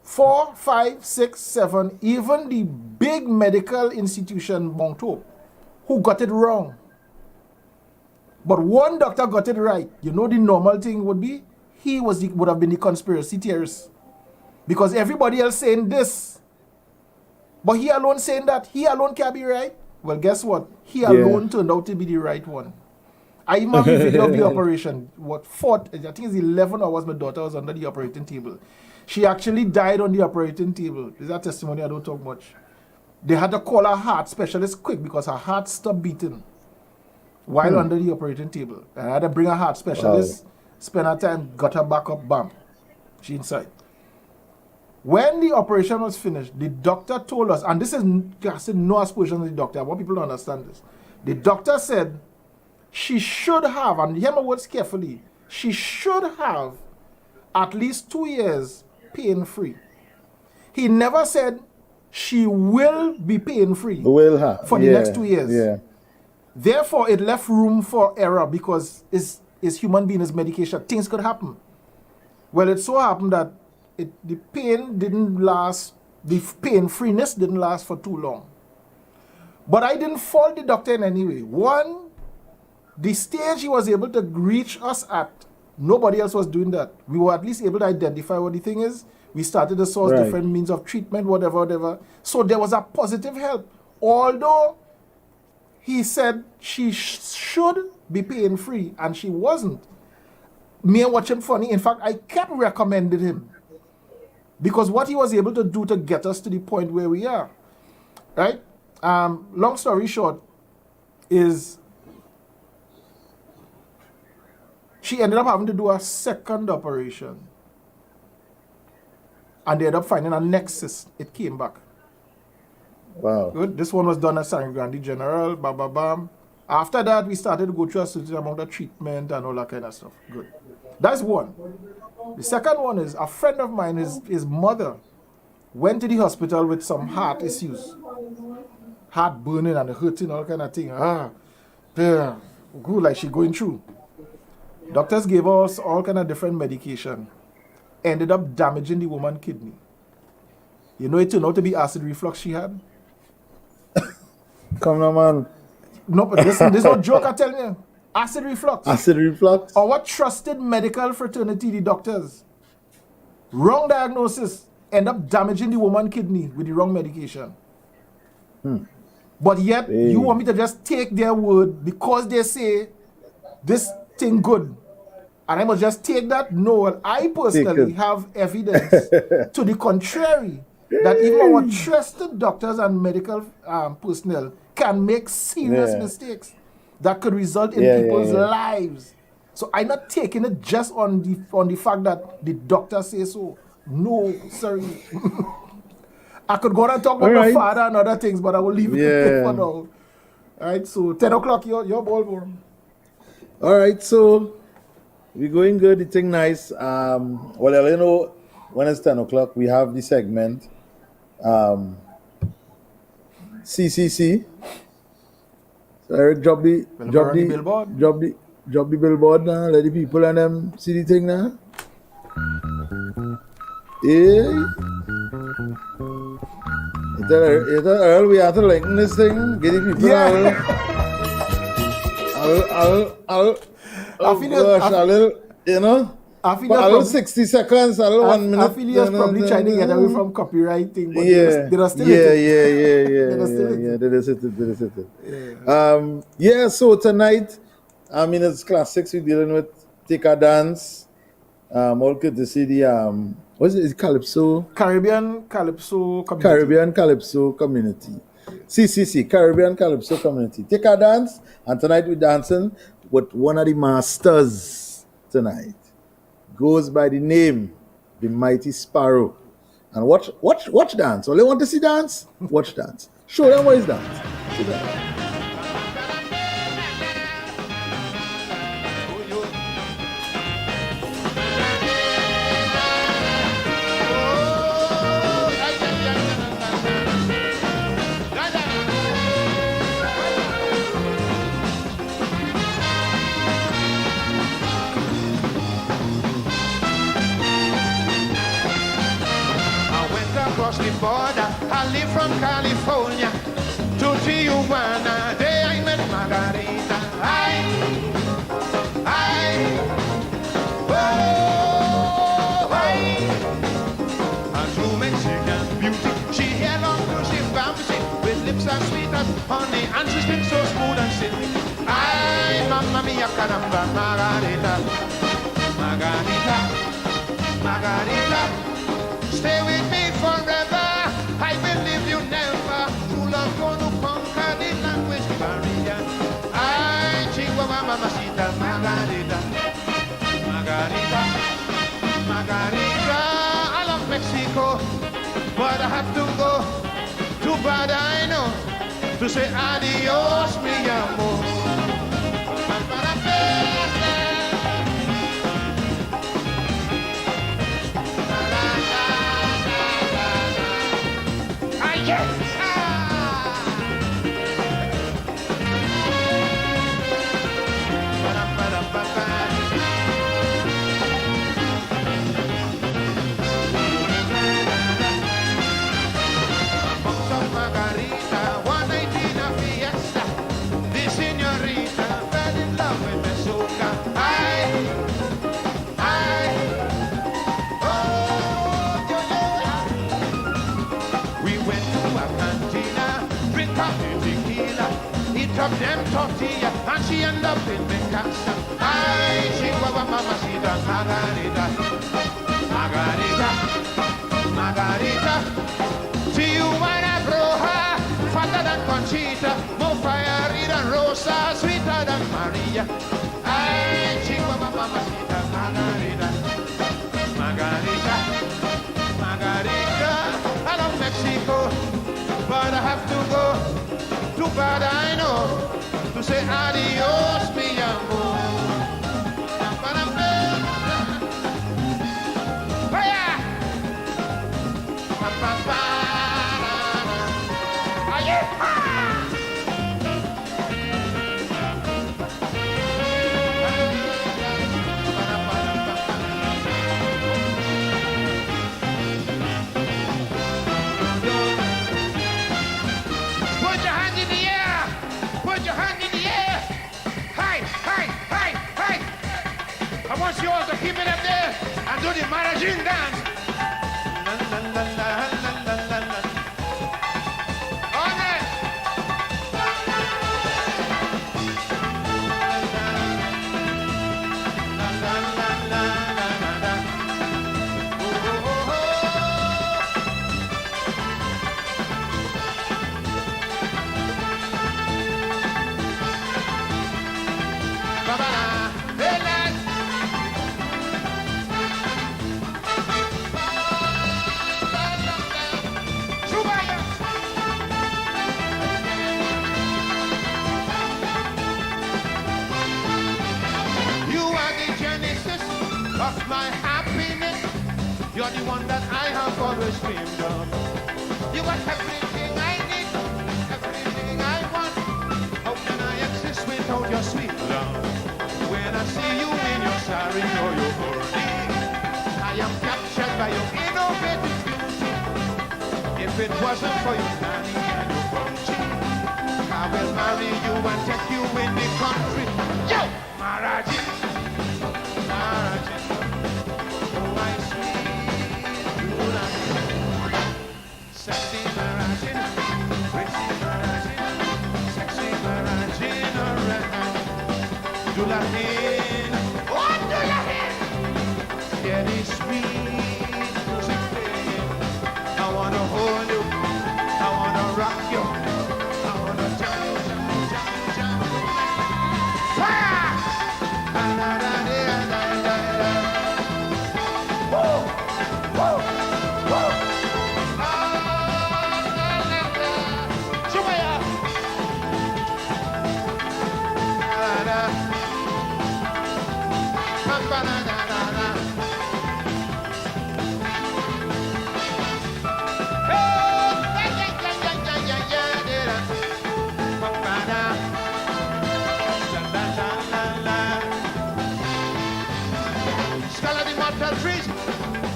4, 5, 6, 7, even the big medical institution, Mount Hope, who got it wrong. But one doctor got it right. You know the normal thing would be? He would have been the conspiracy theorist. Because everybody else saying this. But he alone saying that. He alone can't be right. Well, guess what? He alone turned out to be the right one. I even have a video of the operation. I think it's 11 hours my daughter was under the operating table. She actually died on the operating table. This is a testimony, I don't talk much. They had to call a heart specialist quick because her heart stopped beating while under the operating table. And I had to bring a heart specialist, spend her time, got her back up, bam. She inside. When the operation was finished, the doctor told us, and this is no aspersion of the doctor, I want people to understand this. The doctor said she should have, and hear my words carefully, she should have at least 2 years pain-free. He never said she will be pain-free for the next 2 years. Yeah. Therefore, it left room for error because it's human being, it's medication. Things could happen. Well, it so happened that the pain didn't last, the pain-freeness didn't last for too long. But I didn't fault the doctor in any way. One, the stage he was able to reach us at, nobody else was doing that. We were at least able to identify what the thing is. We started to source different means of treatment, whatever. So there was a positive help. Although he said she should be pain-free, and she wasn't. Me watching funny. In fact, I kept recommending him. Because what he was able to do to get us to the point where we are. Right? Long story short is she ended up having to do a second operation. And they ended up finding a nexus. It came back. Wow. Good. This one was done at San Grande General, bam. After that, we started to go through a certain amount of treatment and all that kind of stuff. Good. That's one. The second one is a friend of mine, his mother, went to the hospital with some heart issues. Heart burning and hurting, all kind of thing. Good, like she going through. Doctors gave us all kind of different medication. Ended up damaging the woman's kidney. You know, it turned out to be acid reflux she had. Come on, man. No, but this is no joke, I'm telling you. Acid reflux. Acid reflux? Our trusted medical fraternity, the doctors. Wrong diagnosis. End up damaging the woman's kidney with the wrong medication. But yet, you want me to just take their word because they say this thing good. And I must just take that? No, I personally have evidence to the contrary that even our trusted doctors and medical personnel can make serious mistakes that could result in people's lives. So I'm not taking it just on the fact that the doctor says so. No, sorry. I could go and talk about my father and other things, but I will leave it there for now. All right, so 10 o'clock, your ball, bro. All right, so we're going good, eating nice. Well, you know, when it's 10 o'clock, we have the segment CCC. So Eric, drop the billboard now. Let the people and them see the thing now. Yeah. You tell Earl we have to link this thing. Get the people you know. I feel for a little 60 seconds, a little 1 minute. I feel you're probably trying to get away from copywriting, but they're still So tonight, I mean, it's classics. We're dealing with Take a Dance. All good to see the, what is it? Calypso? Caribbean Calypso Community. CCC, Caribbean Calypso Community. Take a Dance. And tonight we're dancing with one of the masters tonight. Goes by the name, the Mighty Sparrow. And watch dance. Well, they want to see dance? Watch dance. Show them what is dance. See that. Across the border, I live from California to Tijuana. There I met Margarita. A true Mexican beauty. She hair long, she bouncy, with lips as sweet as honey, and she skin so smooth and silky. Ay, mamma mia, caramba, Margarita, Margarita, Margarita. Stay with me forever. I believe you never. True love gonna conquer the language barrier. Ay, Chihuahua, mamacita, Margarita, Margarita, Margarita. I love Mexico, but I have to go. Too bad I know to say adios, mi amor. Of them tortilla, and she end up in the casa. Ay, Chihuahua, mamacita, Margarita, Margarita, Margarita. Tijuana Broja, fatter than Conchita, more fiery than Rosa, sweeter than Maria. Ay, Chihuahua, mamacita, Margarita, Margarita, Margarita. I love Mexico, but I have to go. Too bad I know to say adios, mi amor. I want you all to keep it up there and do the Marajin dance. All right. Ba-ba-da. You're the one that I have always dreamed of. You got everything I need, everything I want. How can I exist without your sweet love? When I see you in your sari or your body, I am captured by your innovative beauty. If it wasn't for your nanny and your bounty, I will marry you and take you in the country. Yo, Maraji, Maraji, oh my sweet Dulahin, sexy Maraji, pretty Maraji, sexy Maraji, alright, Dulahin, oh Dulahin, yeah, this sweet music playing. I wanna hold you, I wanna rock you, I wanna jump you, jump you, jump you, jump you. Fire! Da, da, da, da, da, da, da. Woo! Woo! Woo! Ah, la, la, la. Jumaya! Da, da. Pa, pa, da, da, da, da. Trees,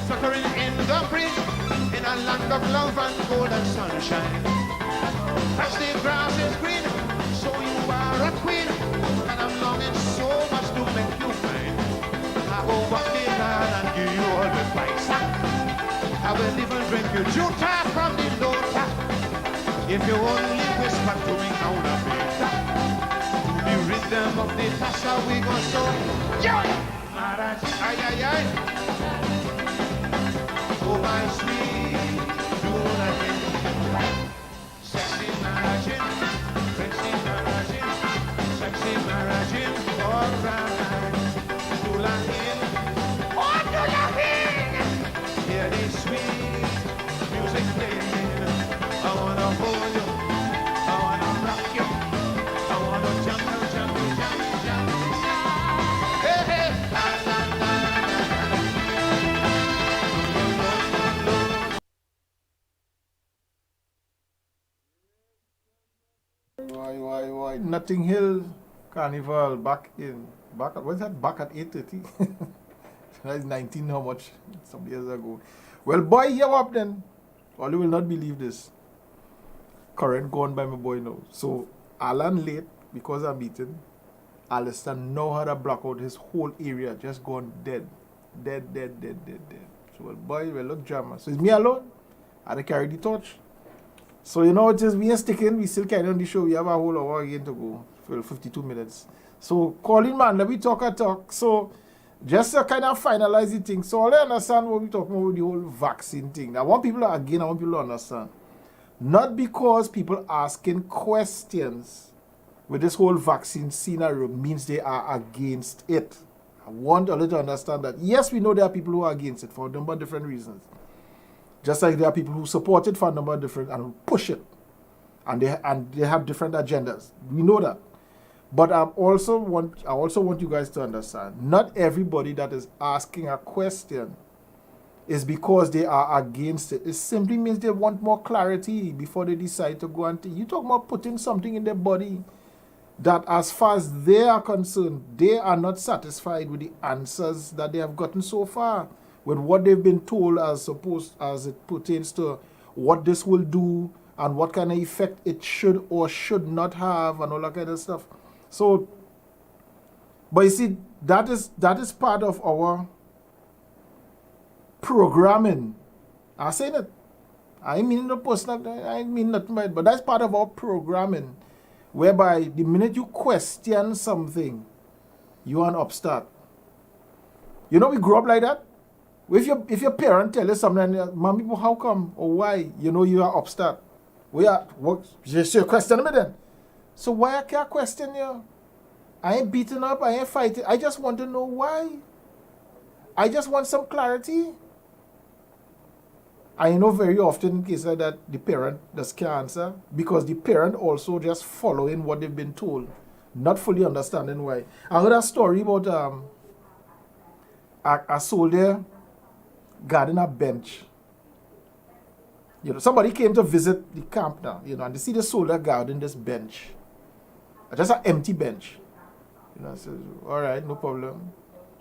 fluttering in the breeze, in a land of love and golden sunshine. As the grass is green, so you are a queen, and I'm longing so much to make you mine. I will walk the land and give you all the advice. I will even drink you juta from the lota, if you only whisper to me how to beat. To the rhythm of the tasha we go so. Yo! Ay, ay, ay. Oh, my sweet Dulahin, sexy Marajin, sexy Marajin, sexy Marajin, alright, Dulahin, oh Dulahin, hear this sweet music playing. I wanna hold you, I wanna rock you, I wanna jump you, jump you, jump you, jump you. Hey, hey, la, la, la, la, la. Why? Notting Hill Carnival back what's that? Back at 8:30. That's 19 how much? Some years ago. Well, boy, here up then. Well, you will not believe this. Current gone by my boy now. So Alan late because I'm beaten. Alistair now had a blackout. His whole area just gone dead. Dead. So well, boy, well, look drama. So it's me alone. I had to carry the torch. So you know, just we are sticking. We still carry on the show. We have a whole hour again to go for 52 minutes. So calling man, let me talk. So just to kind of finalize the thing. So all I understand what we talking about with the whole vaccine thing. I want people to understand. Not because people asking questions with this whole vaccine scenario means they are against it. I want all to understand that yes, we know there are people who are against it for a number of different reasons. Just like there are people who support it for a number of different and who push it. And they have different agendas. We know that. But I also want you guys to understand, not everybody that is asking a question is because they are against it. It simply means they want more clarity before they decide to go and you talk about putting something in their body that as far as they are concerned, they are not satisfied with the answers that they have gotten so far, with what they've been told as it pertains to what this will do and what kind of effect it should or should not have and all that kind of stuff. So, but you see, that is part of our programming. I say that. I mean no personal, I mean nothing by it, but that's part of our programming, whereby the minute you question something, you are an upstart. You know we grew up like that. If your parent tell you something, mommy, how come or why? You know you are upstart. You question me then. So why I can't question you? I ain't beating up, I ain't fighting. I just want to know why. I just want some clarity. I know very often in cases like that, the parent just can't answer because the parent also just following what they've been told, not fully understanding why. I heard a story about a soldier guarding a bench. You know, somebody came to visit the camp now, you know, and they see the soldier guarding this bench. Just an empty bench. You know, so, all right, no problem.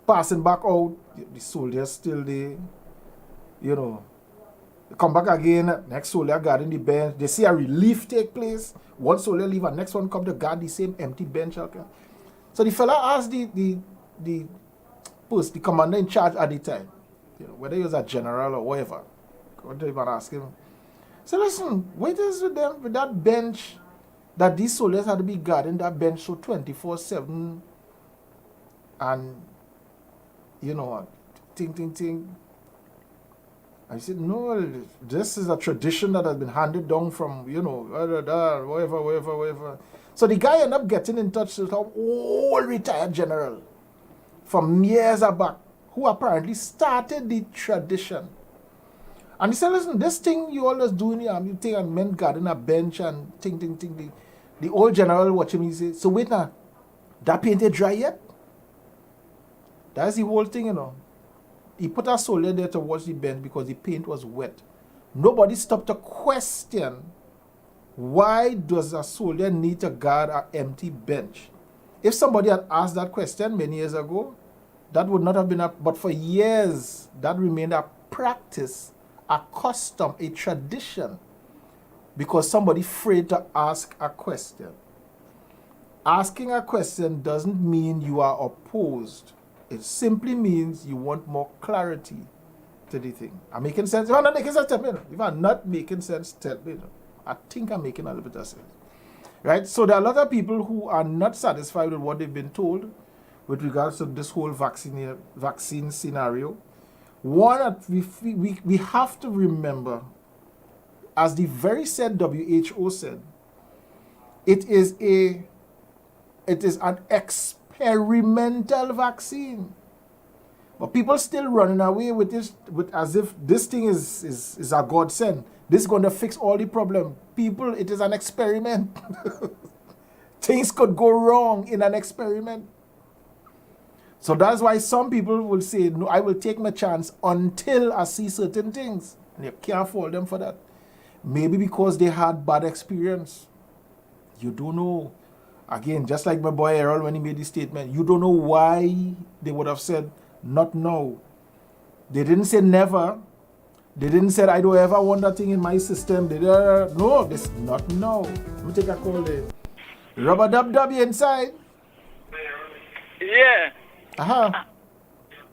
Passing back out, the soldiers still there. You know, they come back again, next soldier guarding the bench. They see a relief take place. One soldier leave, and next one come to guard the same empty bench. Okay. So the fella asked the commander in charge at the time, you know, whether he was a general or whatever. What did even ask him? So listen, what is with them with that bench that these soldiers had to be guarding that bench so 24/7 and you know, ting. I said, no, this is a tradition that has been handed down from, you know, whatever. So the guy ended up getting in touch with an old retired general from years back who apparently started the tradition. And he said, listen, this thing you always doing here, you think and men guarding a bench and ting. The old general watching me say, so wait now, that paint is dry yet? That's the whole thing, you know. He put a soldier there to watch the bench because the paint was wet. Nobody stopped to question why does a soldier need to guard an empty bench? If somebody had asked that question many years ago, that would not have been but for years, that remained a practice, a custom, a tradition, because somebody afraid to ask a question. Asking a question doesn't mean you are opposed. It simply means you want more clarity to the thing. I'm making sense? If I'm not making sense, tell me. If I'm not making sense, tell me. I think I'm making a little bit of sense. Right? So there are a lot of people who are not satisfied with what they've been told with regards to this whole vaccine scenario. One that we have to remember, as the very said WHO said, it is an experimental vaccine. But people still running away with this, as if this thing is a godsend. This is going to fix all the problem. People, it is an experiment. Things could go wrong in an experiment. So that's why some people will say, no, I will take my chance until I see certain things. And you can't fault them for that. Maybe because they had bad experience. You don't know. Again, just like my boy Errol when he made this statement, you don't know why they would have said, not now. They didn't say never. They didn't say, I don't ever want that thing in my system. No, this not now. Let me take a call there. Rubber dub you inside. Yeah.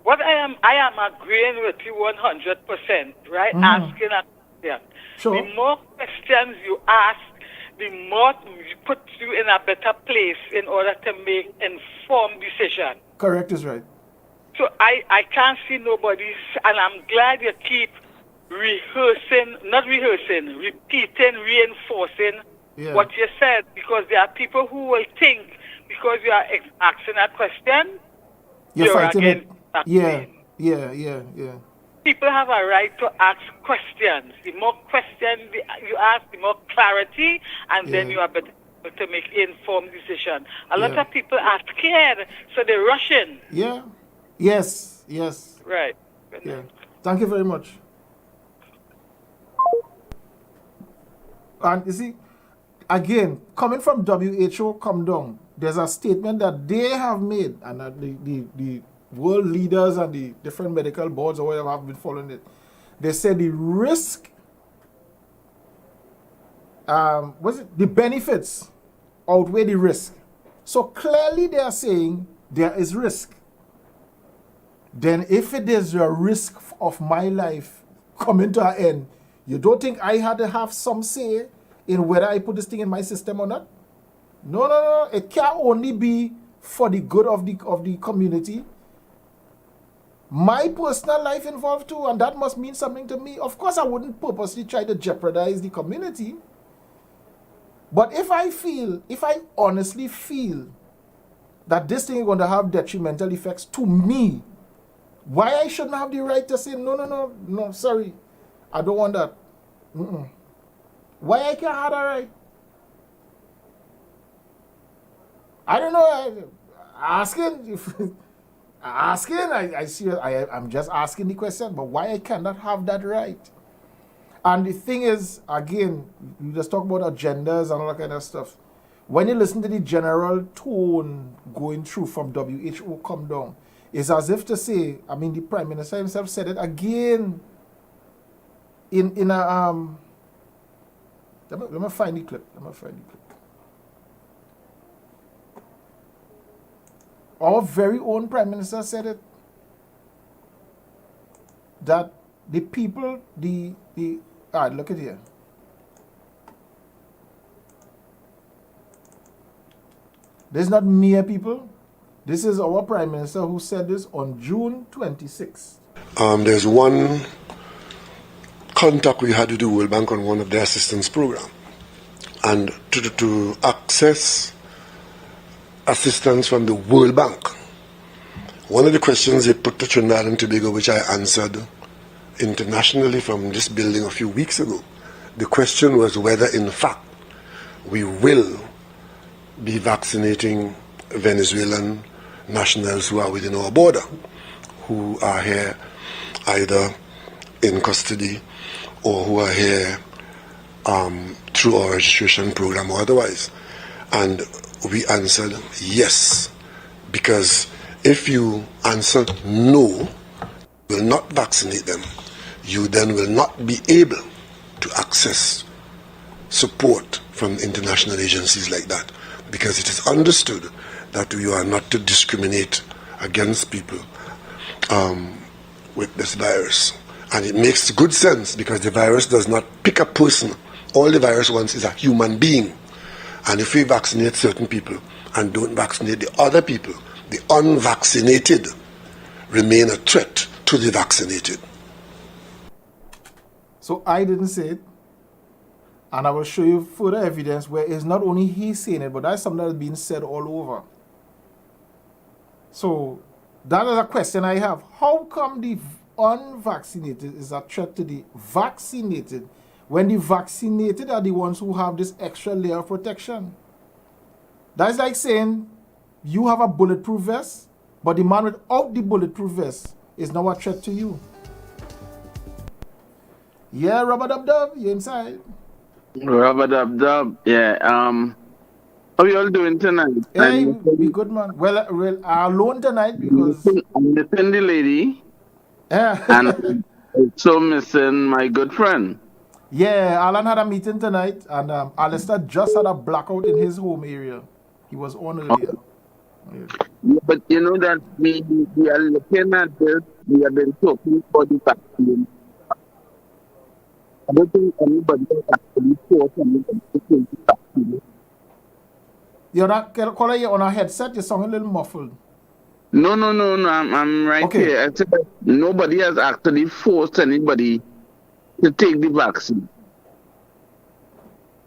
What I am agreeing with you 100%, right? Mm-hmm. Asking a question. Sure. The more questions you ask, the more put you in a better place in order to make informed decision. Correct is right. So I can't see nobody, and I'm glad you keep repeating, reinforcing what you said, because there are people who will think because you are asking a question, you're against vaccine. Yeah. People have a right to ask questions. The more questions you ask, the more clarity, and then you are better to make informed decision. A lot of people are scared, so they rush in. Yeah. Yes. Right. Yeah. Thank you very much. And you see, again, coming from WHO, come down, there's a statement that they have made, and the world leaders and the different medical boards or whatever have been following it. They said the risk, the benefits outweigh the risk. So clearly they are saying there is risk. Then if it is a risk of my life coming to an end, you don't think I had to have some say in whether I put this thing in my system or not? No. It can only be for the good of the community. My personal life involved too, and that must mean something to me. Of course, I wouldn't purposely try to jeopardize the community. But if I honestly feel that this thing is going to have detrimental effects to me, why I shouldn't have the right to say, no, sorry, I don't want that. Why I can't have that right? I don't know. Asking if asking. I see. I'm just asking the question. But why I cannot have that right? And the thing is, again, you just talk about agendas and all that kind of stuff. When you listen to the general tone going through from WHO come down, it's as if to say, I mean, the Prime Minister himself said it again in a let me find the clip. Our very own Prime Minister said it, that the people, look at here. This is not mere people. This is our Prime Minister who said this on June 26th. There's one contact we had with the World Bank on one of their assistance programs. And to access assistance from the World Bank, one of the questions they put to Trinidad and Tobago, which I answered internationally from this building a few weeks ago, the question was whether in fact we will be vaccinating Venezuelan nationals who are within our border, who are here either in custody or who are here through our registration program or otherwise. And we answered yes, because if you answer no, will not vaccinate them, you then will not be able to access support from international agencies like that, because it is understood that you are not to discriminate against people with this virus. And it makes good sense, because the virus does not pick a person. All the virus wants is a human being. And if we vaccinate certain people and don't vaccinate the other people, the unvaccinated remain a threat to the vaccinated. So I didn't say it. And I will show you further evidence where it's not only he saying it, but that's something that's being said all over. So that is a question I have. How come the unvaccinated is a threat to the vaccinated when the vaccinated are the ones who have this extra layer of protection? That's like saying you have a bulletproof vest, but the man without the bulletproof vest is now a threat to you. Yeah, Rubber Dub Dub, you inside? Rubber Dub Dub, yeah. How you all doing tonight? Hey, we good, man. Well, alone tonight because I'm missing the lady. Yeah. And I'm also missing my good friend. Yeah, Alan had a meeting tonight, and Alistair just had a blackout in his home area. He was on earlier. Yeah, but you know that we are looking at this, we have been talking about the vaccine. I don't think anybody has actually forced anybody to take the vaccine. You're not calling you on a headset, you sound a little muffled. No, I'm right here. I said nobody has actually forced anybody to take the vaccine.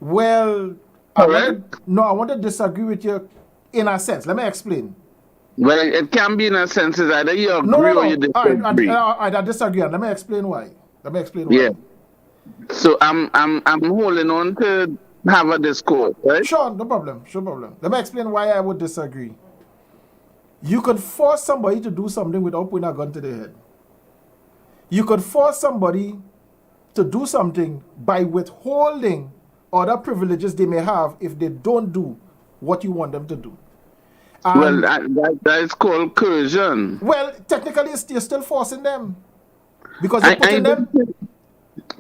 Well, I want to disagree with you in a sense. Let me explain. Well, it can be in a sense is either you agree or you disagree. I disagree. Let me explain why. Yeah. So I'm holding on to have a discourse, right? Sure, no problem. Let me explain why I would disagree. You could force somebody to do something without putting a gun to their head. You could force somebody to do something by withholding other privileges they may have if they don't do what you want them to do. Well, that is called coercion. Well, technically, you're still forcing them. Because you're putting them...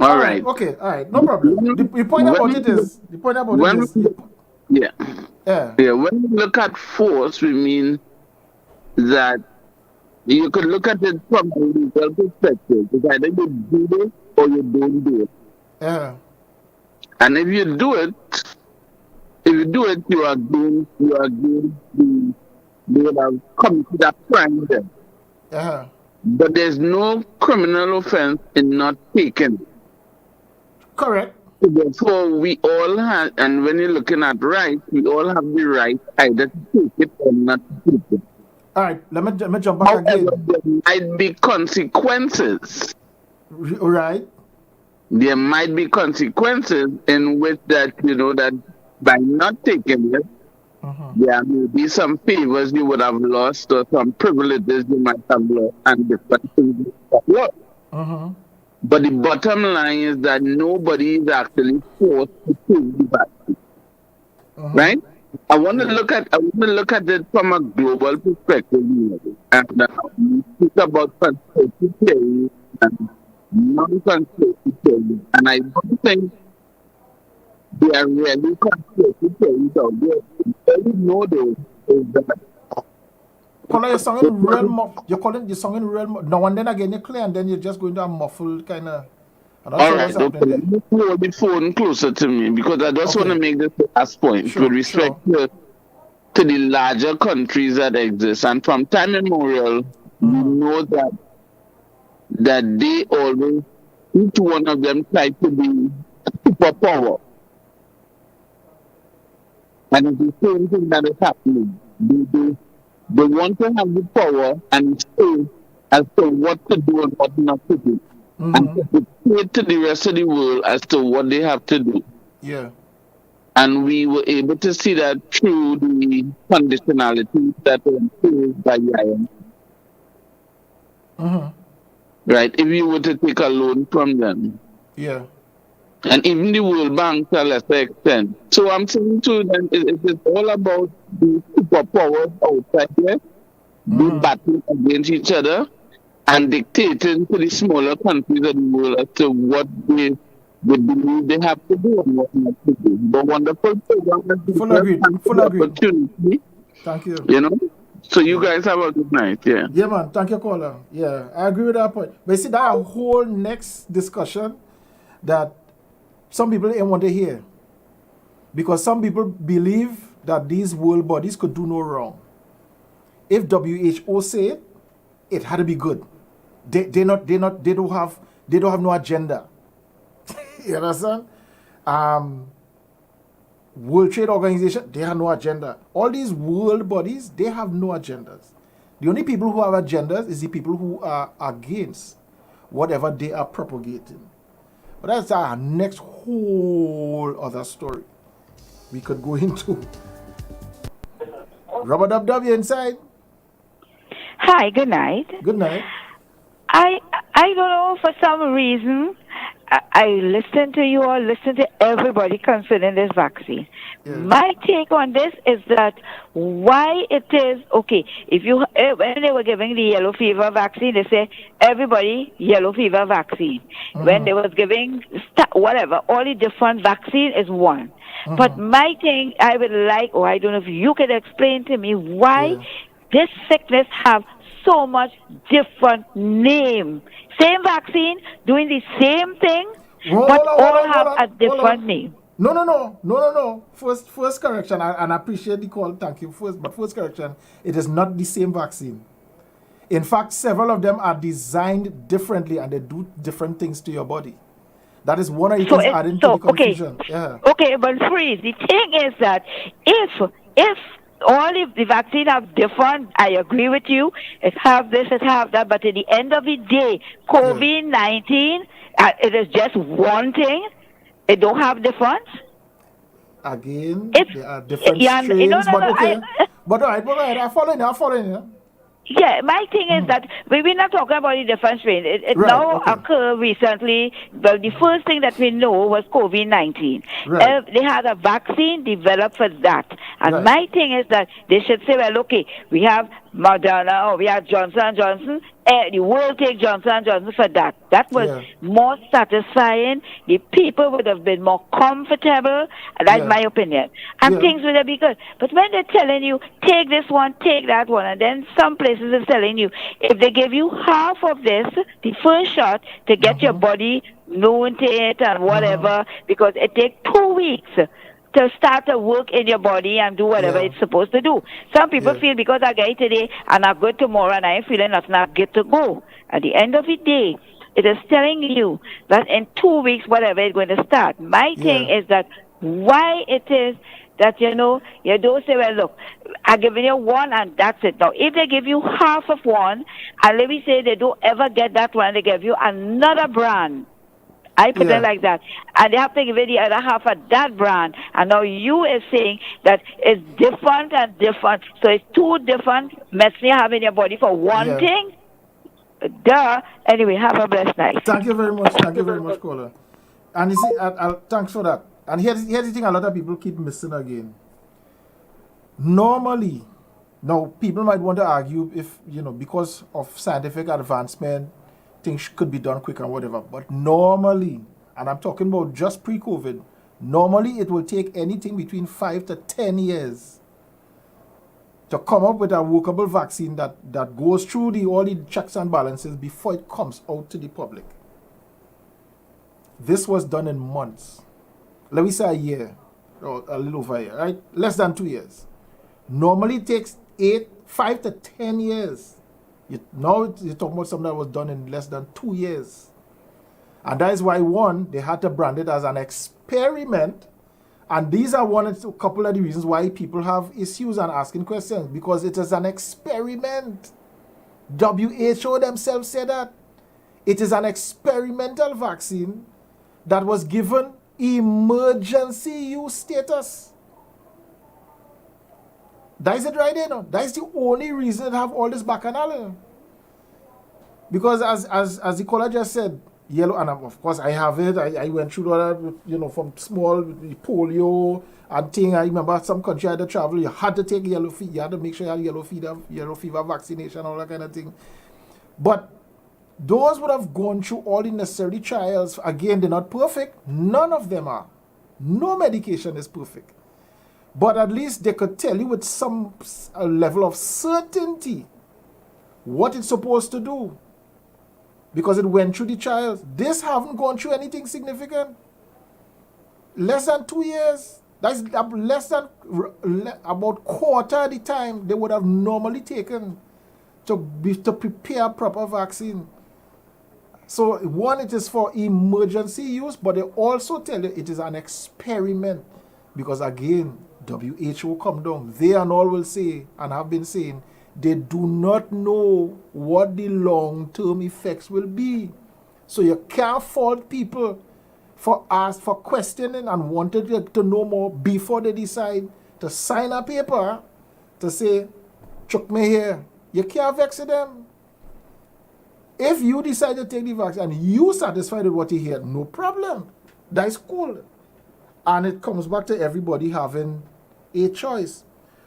All right. Okay, all right, no problem. The point about it is... Yeah. When we look at force, we mean that you could look at it from a legal perspective. It's either you do it or you don't do it. Yeah. And if you do it, you are doing the they would have committed a crime then. Yeah. But there's no criminal offense in not taking it. Correct. Therefore, we all have, and when you're looking at rights, we all have the right either to take it or not to take it. All right, let me jump back again. There might be consequences. Right. There might be consequences in which that, that by not taking it, There may be some favors you would have lost or some privileges you might have lost and different things you have lost. But the bottom line is that nobody is actually forced to take the vaccine. Right? I want to look at it from a global perspective, and we speak about conspiracy theories and non-conspiracy theories, and I don't think they are really conspiracy theories out there. All we know though is that Caller, you're sounding real. You're sounding real. Now and then again, you're clear, and then you're just going to a muffled kind of. All right, okay. Let me hold the phone closer to me because I just want to make this last point with respect to the larger countries that exist. And from time immemorial, we know that they always, each one of them tried to be a superpower. And it's the same thing that is happening. They want to have the power and say as to what to do and what not to do. And to dictate to the rest of the world as to what they have to do. Yeah. And we were able to see that through the conditionalities that were imposed by the IMF. Right? If you were to take a loan from them. Yeah. And even the World Bank to a lesser extent. So I'm saying to them, it is all about the superpowers outside there, they battle against each other, and dictating to the smaller countries of the world as to what they believe they have to do and what not to do. But wonderful program. Full opportunity. Thank you. You know? So you guys have a good night, yeah. Yeah, man. Thank you, caller. Yeah, I agree with that point. But you see, that a whole next discussion that some people ain't want to hear. Because some people believe that these world bodies could do no wrong. If WHO say it, it had to be good. They don't have no agenda. You understand? World Trade Organization, they have no agenda. All these world bodies, they have no agendas. The only people who have agendas is the people who are against whatever they are propagating. But that's our next whole other story we could go into. Robert W inside. Hi, good night. Good night. I don't know, for some reason, I listen to you all, listen to everybody concerning this vaccine. Yeah. My take on this is that why it is, okay, when they were giving the yellow fever vaccine, they say, everybody, yellow fever vaccine. When they was giving, whatever, all the different vaccine is one. But my thing, I would like, or I don't know if you could explain to me why this sickness have so much different name. Same vaccine, doing the same thing, but all have a different name. No. First correction, and I appreciate the call, thank you. First correction, it is not the same vaccine. In fact, several of them are designed differently and they do different things to your body. That is one of the things adding to the confusion. Okay. Yeah. Okay, but freeze. The thing is that if all of the vaccine have different, I agree with you, it have this, it have that, but at the end of the day, COVID-19, it is just one thing. It don't have difference. Again, there are different strains, but okay. But all right, I follow you. Yeah, my thing is that we're not talking about the different strain. It now occurred recently. Well, the first thing that we know was COVID-19. They had a vaccine developed for that. And my thing is that they should say, well, okay, we have Moderna or we have Johnson & Johnson. The world take Johnson & Johnson for that. That was more satisfying. The people would have been more comfortable. That's my opinion. And things would have been good. But when they're telling you, take this one, take that one, and then some places are telling you, if they give you half of this, the first shot, to get your body known to it and whatever, because it takes 2 weeks to start to work in your body and do whatever it's supposed to do. Some people feel because I get it today and I'm good tomorrow and I ain't feeling nothing, I'm good to go. At the end of the day, it is telling you that in 2 weeks, whatever is going to start. My thing is that why it is that, you don't say, well, look, I'm giving you one and that's it. Now, if they give you half of one, and let me say they don't ever get that one, they give you another brand, I put it like that. And they have to give it the other half of that brand. And now you is saying that it's different and different. So it's two different medicine you have in your body for one thing. Duh. Anyway, have a blessed night. Thank you very much. Thank you very much, caller. And you see, thanks for that. And here's the thing a lot of people keep missing again. Normally, now people might want to argue if, because of scientific advancement, things could be done quick and whatever. But normally, and I'm talking about just pre-COVID, normally it will take anything between 5 to 10 years to come up with a workable vaccine that goes through all the checks and balances before it comes out to the public. This was done in months. Let me say a year, or a little over a year, right? Less than 2 years. Normally it takes 5 to 10 years. Now you're talking about something that was done in less than 2 years. And that is why, one, they had to brand it as an experiment. And these are a couple of the reasons why people have issues and asking questions, because it is an experiment. WHO themselves said that. It is an experimental vaccine that was given emergency use status. That is it right there now. That is the only reason to have all this bacchanal. Because as the caller just said, yellow, and of course I have it. I went through all that, from small polio and thing. I remember some country I had to travel, you had to take yellow fever. You had to make sure you had yellow fever vaccination, all that kind of thing. But those would have gone through all the necessary trials. Again, they're not perfect. None of them are. No medication is perfect. But at least they could tell you with some level of certainty what it's supposed to do, because it went through the trials. This haven't gone through anything significant. Less than 2 years. That's less than about quarter of the time they would have normally taken to prepare a proper vaccine. So one, it is for emergency use, but they also tell you it is an experiment, because again, WHO come down. They and all will say, and have been saying, they do not know what the long-term effects will be. So you can't fault people for questioning and wanting to know more before they decide to sign a paper to say, chuck me here. You can't vex them. If you decide to take the vaccine and you satisfied with what you hear, no problem. That's cool. And it comes back to everybody having a choice.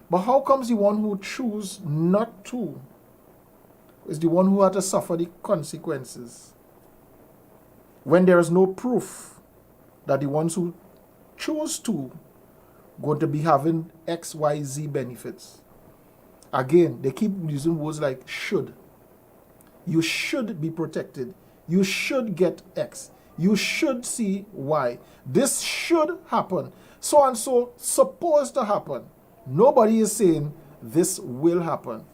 But how comes the one who choose not to is the one who had to suffer the consequences, when there is no proof that the ones who choose to going to be having XYZ benefits? Again, they keep using words like should. You should be protected. You should get X. You should see Y. This should happen. So and so supposed to happen. Nobody is saying this will happen.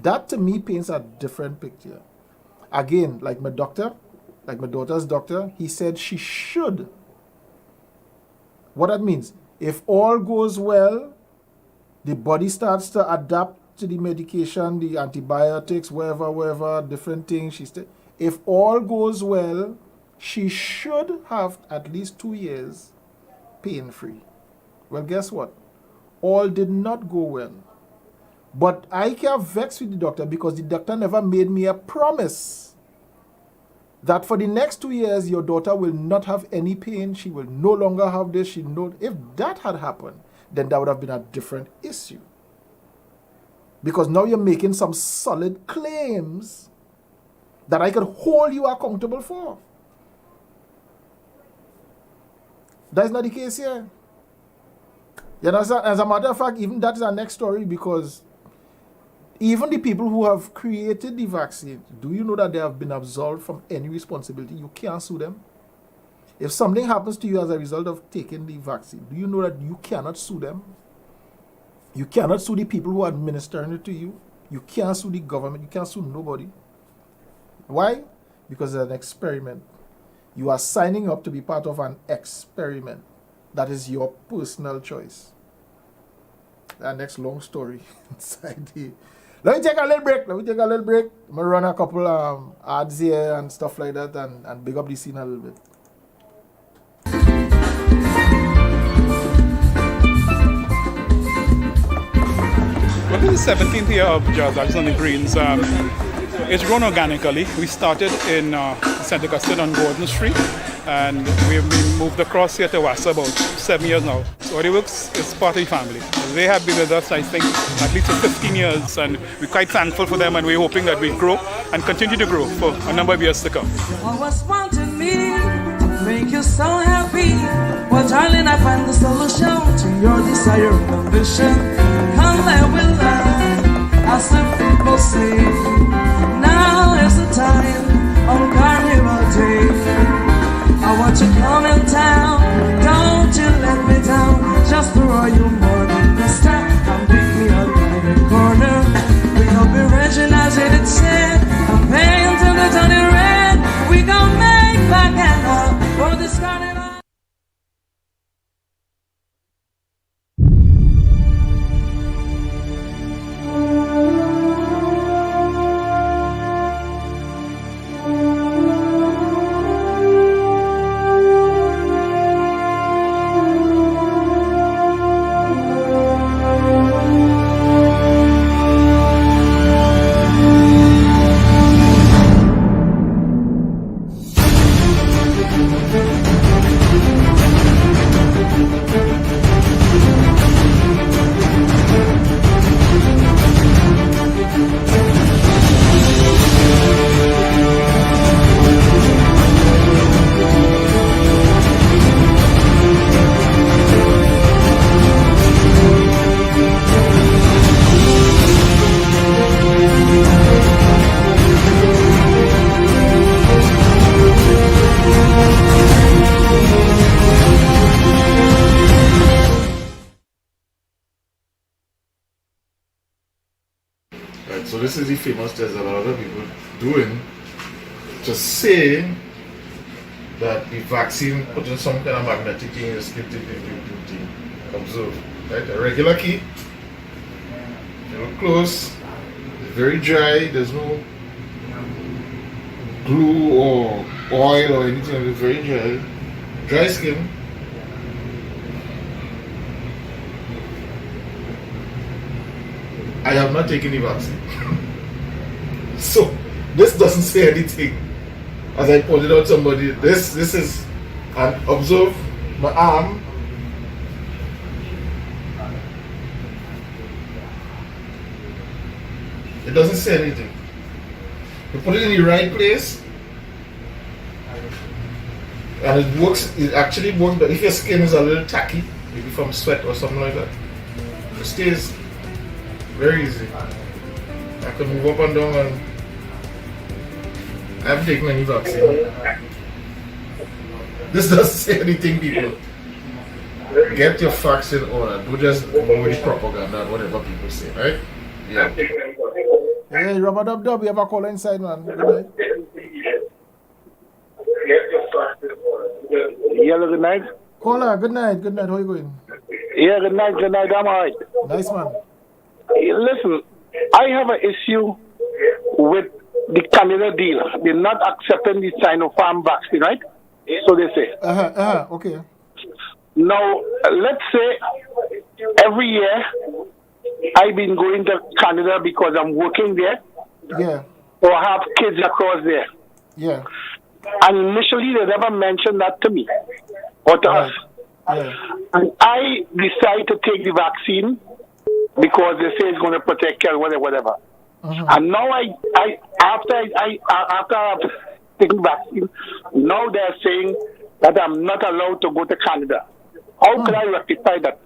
That to me paints a different picture. Again, like my daughter's doctor, he said she should. What that means, if all goes well, the body starts to adapt to the medication, the antibiotics, wherever, different things. If all goes well, she should have at least 2 years pain-free. Well, guess what? All did not go well. But I can't vex with the doctor, because the doctor never made me a promise that for the next 2 years, your daughter will not have any pain. She will no longer have this. If that had happened, then that would have been a different issue. Because now you're making some solid claims that I could hold you accountable for. That's not the case here. You know, as a matter of fact, even that is our next story, because even the people who have created the vaccine, do you know that they have been absolved from any responsibility? You can't sue them. If something happens to you as a result of taking the vaccine, do you know that you cannot sue them? You cannot sue the people who are administering it to you. You can't sue the government. You can't sue nobody. Why? Because it's an experiment. You are signing up to be part of an experiment. That is your personal choice. That next long story inside here. Let me take a little break. I'm going to run a couple ads here and stuff like that, and big up the scene a little bit. the 17th year of Jazz Action and Greens. It's grown organically. We started in St. Augustine on Gordon Street, and we've been moved across here to Wassa about 7 years now. So it works, it's part of the family. They have been with us, I think, at least for 15 years, and we're quite thankful for them, and we're hoping that we grow and continue to grow for a number of years to come. Always wanted me to make you so happy. Well, darling, I find the solution to your desire and ambition. Come and we'll learn, as the people say. Now is the time on Carnival Day. I want you come in town, don't you let me down. Just throw you more than the star and pick me up in the corner. We'll be raging as it said, I'm paying till the turn it red. We gon' make back and up for this carnival. So this is the famous, there's a lot of people doing to say that the vaccine put in some kind of magnetic thing is observe. Right? A regular key, close, it's very dry, there's no glue or oil or anything, it's very dry skin. I have not taken the vaccine. So this doesn't say anything. As I pointed out somebody, this is, and observe my arm. It doesn't say anything. You put it in the right place and it works, it actually works, but if your skin is a little tacky, maybe from sweat or something like that, it stays very easy. I can move up and down, and I haven't taken any vaccine. This doesn't say anything, people. Get your facts in order. Don't just go with the propaganda and whatever people say, right? Yeah. Hey, Rubber Dub, you have a call inside, man. Good night. Hello, good night. Caller, good night. Good night. How are you going? Yeah, good night. I'm alright. Nice, man. Listen, I have an issue with the Canada deal. They're not accepting the Sinopharm vaccine, right? So they say. Okay. Now, let's say every year I've been going to Canada because I'm working there. Yeah. Or have kids across there. Yeah. And initially they never mentioned that to me or to us. Yeah. And I decide to take the vaccine because they say it's going to protect you, whatever. And now after I've taken vaccine, now they're saying that I'm not allowed to go to Canada. How can I rectify that?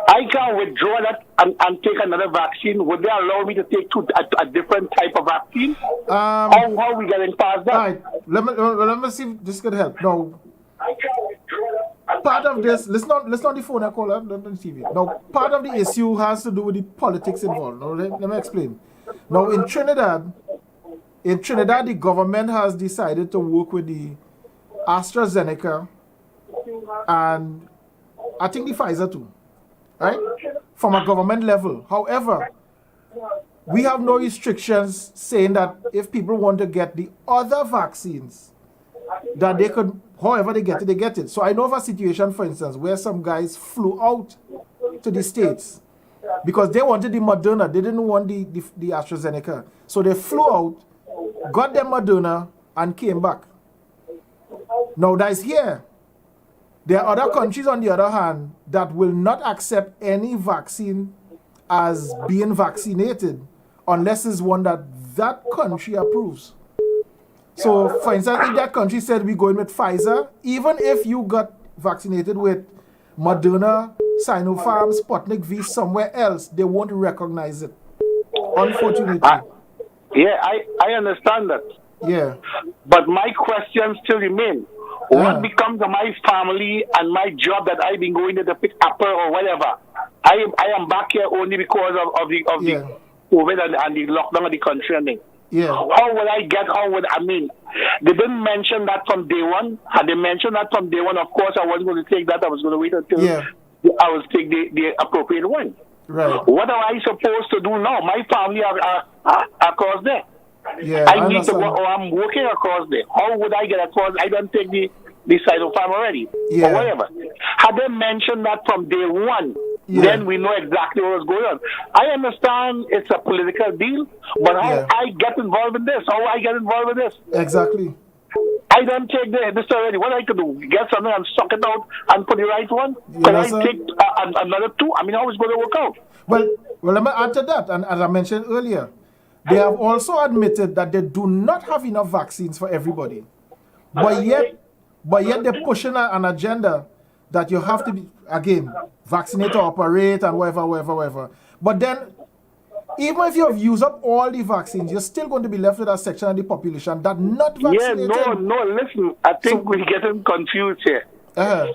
I can withdraw that and take another vaccine. Would they allow me to take a different type of vaccine? How are we getting past that? All right. Let me see if this could help. No. Part of this, listen on the phone, I call not on the TV. Now, part of the issue has to do with the politics involved. Now, let me explain. Now, in Trinidad, the government has decided to work with the AstraZeneca and I think the Pfizer too, right? From a government level. However, we have no restrictions saying that if people want to get the other vaccines, that they could, however they get it, they get it. So I know of a situation, for instance, where some guys flew out to the States because they wanted the Moderna. They didn't want the AstraZeneca. So they flew out, got their Moderna, and came back. Now that is here. There are other countries, on the other hand, that will not accept any vaccine as being vaccinated unless it's one that country approves. So, for instance, if that country said we're going with Pfizer, even if you got vaccinated with Moderna, Sinopharm, Sputnik V somewhere else, they won't recognize it. Unfortunately. I understand that. Yeah. But my question still remains. What becomes of my family and my job that I've been going to the pick upper or whatever? I am back here only because of the COVID and the lockdown of the country and thing. Yeah. How would I get? They didn't mention that from day one. Had they mentioned that from day one, of course I wasn't going to take that. I was going to wait until I will take the appropriate one. Right. What am I supposed to do now? My family are across there. Yeah, I need to go, or I'm working across there. How would I get across? I don't take the side of farm already, or whatever. Had they mentioned that from day one, then we know exactly what was going on. I understand it's a political deal, but how I get involved in this? How I get involved in this? Exactly. I don't take this already. What I could do? Get something and suck it out and put the right one? Can I take another two? I mean, how is it going to work out? Well, let me add to that. And as I mentioned earlier, they have also admitted that they do not have enough vaccines for everybody. But yet they're pushing an agenda that you have to be, again, vaccinate or operate and whatever. But then, even if you have used up all the vaccines, you're still going to be left with a section of the population that not vaccinated. Listen, I think we're getting confused here. I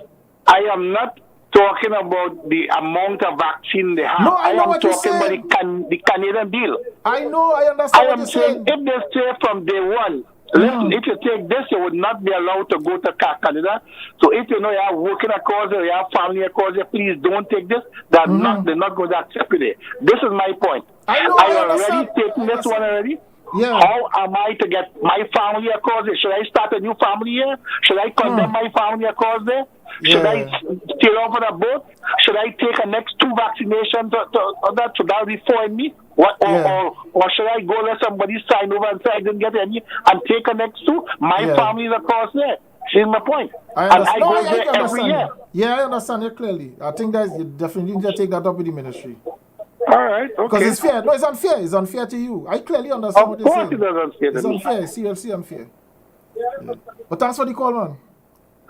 am not talking about the amount of vaccine they have. No, I know am what you're talking saying. about the Canadian deal. I know, I understand I what am you're saying. If they say from day one, listen, if you take this, you would not be allowed to go to Canada. So if you know you are working across there, you have family across there, please don't take this. They're not going to accept it. This is my point. I already taken this one already. Yeah. How am I to get my family across there? Should I start a new family here? Should I condemn my family across there? Should I steer off on a boat? Should I take a next 2 vaccinations that should be for me? Or should I go let somebody sign over and say I didn't get any and take a next 2? My family is across there. See my point? I go there every year. Yeah, I understand it clearly. I think that you definitely need to take that up with the ministry. All right, okay. Because it's fair. No, it's unfair. It's unfair to you. I clearly understand what you're saying. Of course it is unfair to It's me. unfair. Seriously unfair. Yeah. But thanks for the call, man.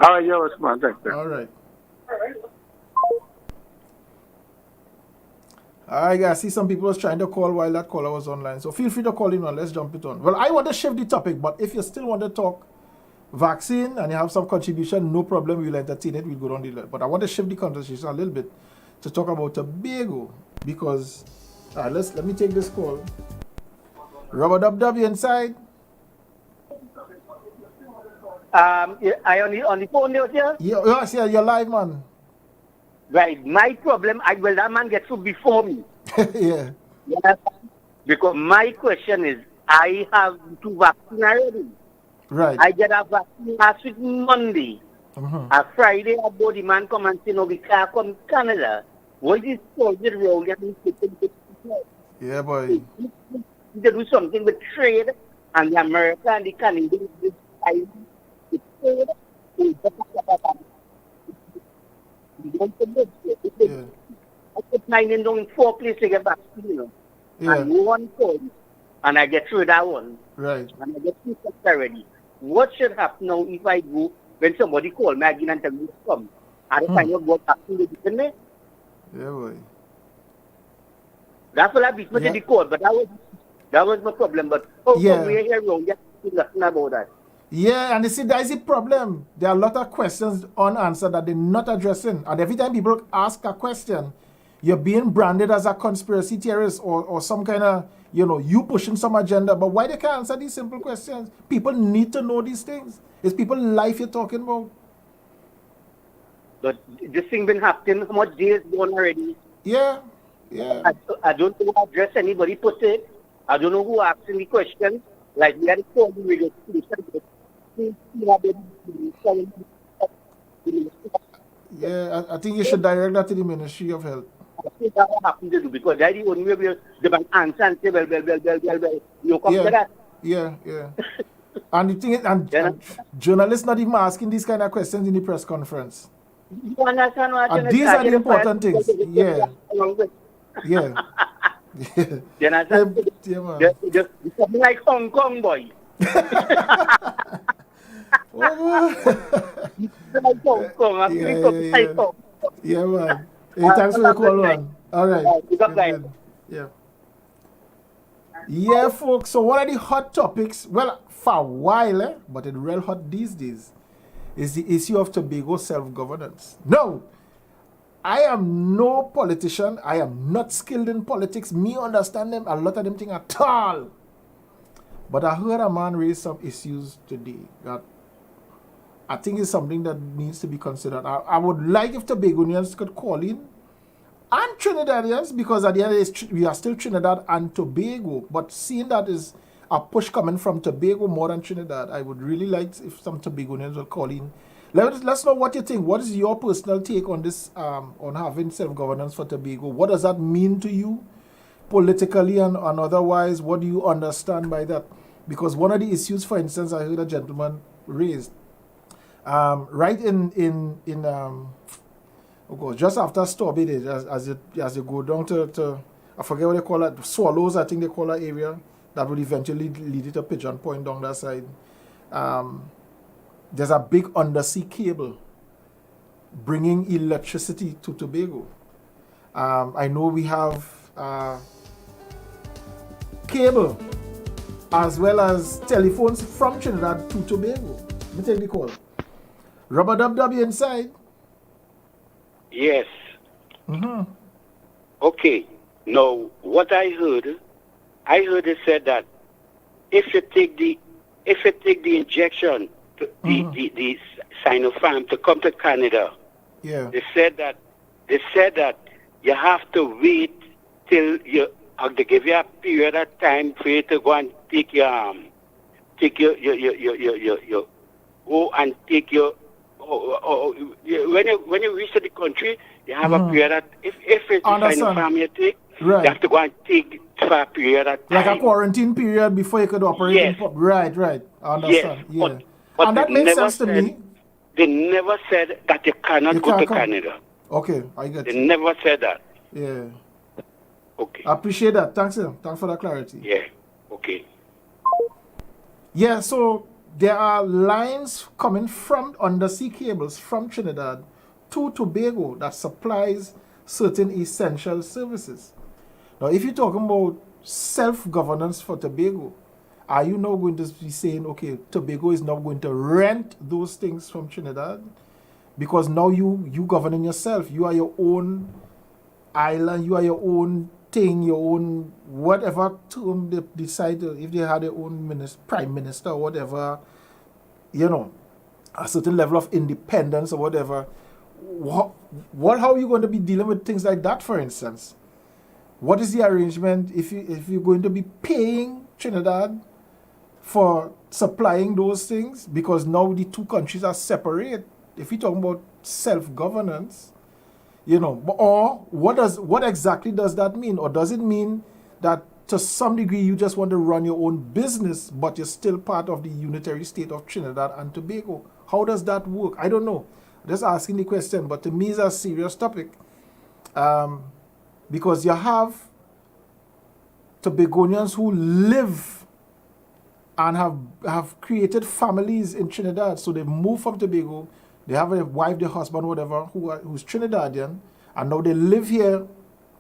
All right, man. Thanks. All right. I guys, see some people was trying to call while that caller was online. So feel free to call in and let's jump it on. Well, I want to shift the topic, but if you still want to talk vaccine and you have some contribution, no problem. We'll entertain it. We'll go down the line. But I want to shift the conversation a little bit to talk about Tobago because let me take this call. Robert W inside. I on the phone there, sir? Yes, you're live, man. Right. My problem, that man gets through before me. Yeah. Yes. Because my question is, I have 2 vaccines already. Right. I get a vaccine last week Monday. A Friday, a body man come and say, no, we can't come to Canada. What is soldier role? Yeah, boy. They do something with trade, and the America and the Canadian I put my name down in 4 places to get vaccine, and 1 code, and I get through that one. Right. And I get 2 steps already. What should happen now if I go, when somebody call me again and tell me to come? I don't find out what vaccine they give me. Yeah, boy. That's what I beat me to the code, but that was my problem. But we're here wrong, nothing about that. Yeah, and you see, that is the problem. There are a lot of questions unanswered that they're not addressing. And every time people ask a question, you're being branded as a conspiracy theorist or some kind of, you pushing some agenda. But why they can't answer these simple questions? People need to know these things. It's people's life you're talking about. But this thing been happening, how much days gone already? Yeah. I don't know who address anybody put it. I don't know who asking the question. Like we had a call the radio station. Yeah, I think you should direct that to the Ministry of Health. what happened to do because that's the only way they can answer and say, well, you come to that. Yeah. And the thing is, and journalists not even asking these kind of questions in the press conference. You understand what and these are the important things. Yeah. You understand? Just something like Hong Kong, boy. Like Hong Kong. I'm like Hong Kong. Yeah, man. Hey, thanks for the call, man. All right. Good. Yeah. Yeah, folks. So one of the hot topics, well, for a while, but it's real hot these days, is the issue of Tobago self-governance. No, I am no politician. I am not skilled in politics. Me understand them, a lot of them thing at all. But I heard a man raise some issues today that I think is something that needs to be considered. I would like if Tobagonians could call in, and Trinidadians, because at the end of the day, we are still Trinidad and Tobago. But seeing that is a push coming from Tobago more than Trinidad, I would really like if some Tobagonians will call in. Let's know what you think. What is your personal take on this, on having self-governance for Tobago? What does that mean to you, politically and otherwise? What do you understand by that? Because one of the issues, for instance, I heard a gentleman raised, right just after Stormy Day, as you go down to I forget what they call it, Swallows, I think they call that area, that would eventually lead it to Pigeon Point down that side. There's a big undersea cable bringing electricity to Tobago. I know we have cable as well as telephones from Trinidad to Tobago. Let me take the call. Rubber Dub inside. Yes. Okay. Now, what I heard it said that if you take the injection, the Sinopharm to come to Canada, they said that you have to wait till they give you a period of time for you to go and take your go and take your when you reach to the country, you have a period of, if it's Sinopharm you take, you have to go and take it for a period of time. Like a quarantine period before you could operate. Yes. Right. I understand. Yes. Yeah. But And that makes sense to me. They never said that you cannot go to Canada. Okay, I get They you. never said that. Yeah. Okay. I appreciate that. Thanks for that clarity. Yeah. Okay. Yeah, so there are lines coming from undersea cables from Trinidad to Tobago that supplies certain essential services. Now, if you're talking about self-governance for Tobago, are you now going to be saying, okay, Tobago is now going to rent those things from Trinidad? Because now you governing yourself. You are your own island. You are your own thing, your own whatever term they decide, if they had their own prime minister or whatever, a certain level of independence or whatever. How are you going to be dealing with things like that, for instance? What is the arrangement if you're going to be paying Trinidad for supplying those things? Because now the two countries are separate. If you're talking about self-governance, or what exactly does that mean? Or does it mean that to some degree you just want to run your own business, but you're still part of the unitary state of Trinidad and Tobago? How does that work? I don't know. Just asking the question, but to me it's a serious topic. Because you have Tobagonians who live and have created families in Trinidad. So they moved from Tobago. They have a wife, their husband, whatever, who's Trinidadian, and now they live here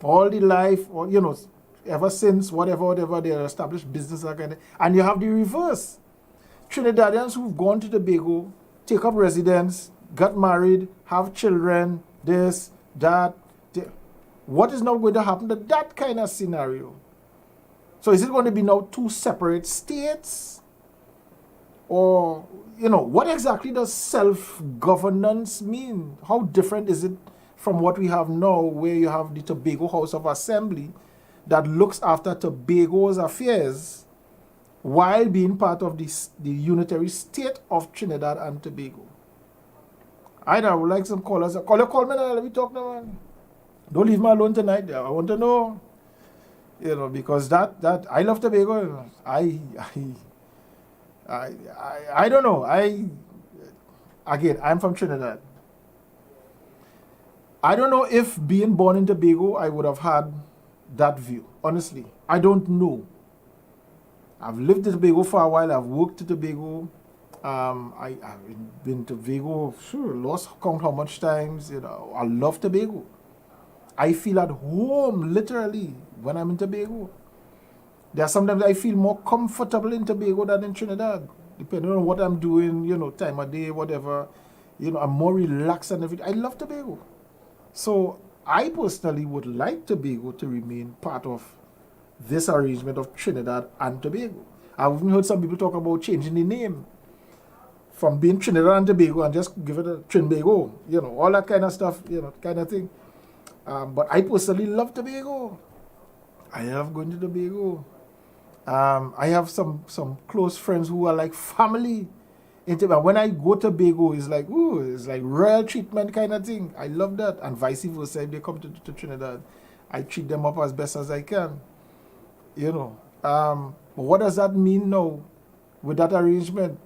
all the life, or ever since whatever they established business again. And you have the reverse. Trinidadians who've gone to Tobago, take up residence, got married, have children, this, that. What is now going to happen to that kind of scenario? So is it going to be now two separate states? Or, what exactly does self-governance mean? How different is it from what we have now, where you have the Tobago House of Assembly that looks after Tobago's affairs while being part of the unitary state of Trinidad and Tobago? I would like some callers. Call me now, let me talk now, man. Don't leave me alone tonight. I want to know, because that I love Tobago. I don't know. I'm from Trinidad. I don't know if being born in Tobago, I would have had that view. Honestly, I don't know. I've lived in Tobago for a while. I've worked in Tobago. I've been to Tobago, lost count how much times. I love Tobago. I feel at home, literally, when I'm in Tobago. There are sometimes I feel more comfortable in Tobago than in Trinidad, depending on what I'm doing, time of day, whatever. I'm more relaxed and everything. I love Tobago. So I personally would like Tobago to remain part of this arrangement of Trinidad and Tobago. I've even heard some people talk about changing the name from being Trinidad and Tobago and just give it a Trinbago, all that kind of stuff, kind of thing. But I personally love Tobago. I love going to Tobago. I have some close friends who are like family in Tobago. When I go to Tobago, it's like royal treatment kind of thing. I love that. And vice versa, if they come to Trinidad, I treat them up as best as I can. But what does that mean now with that arrangement?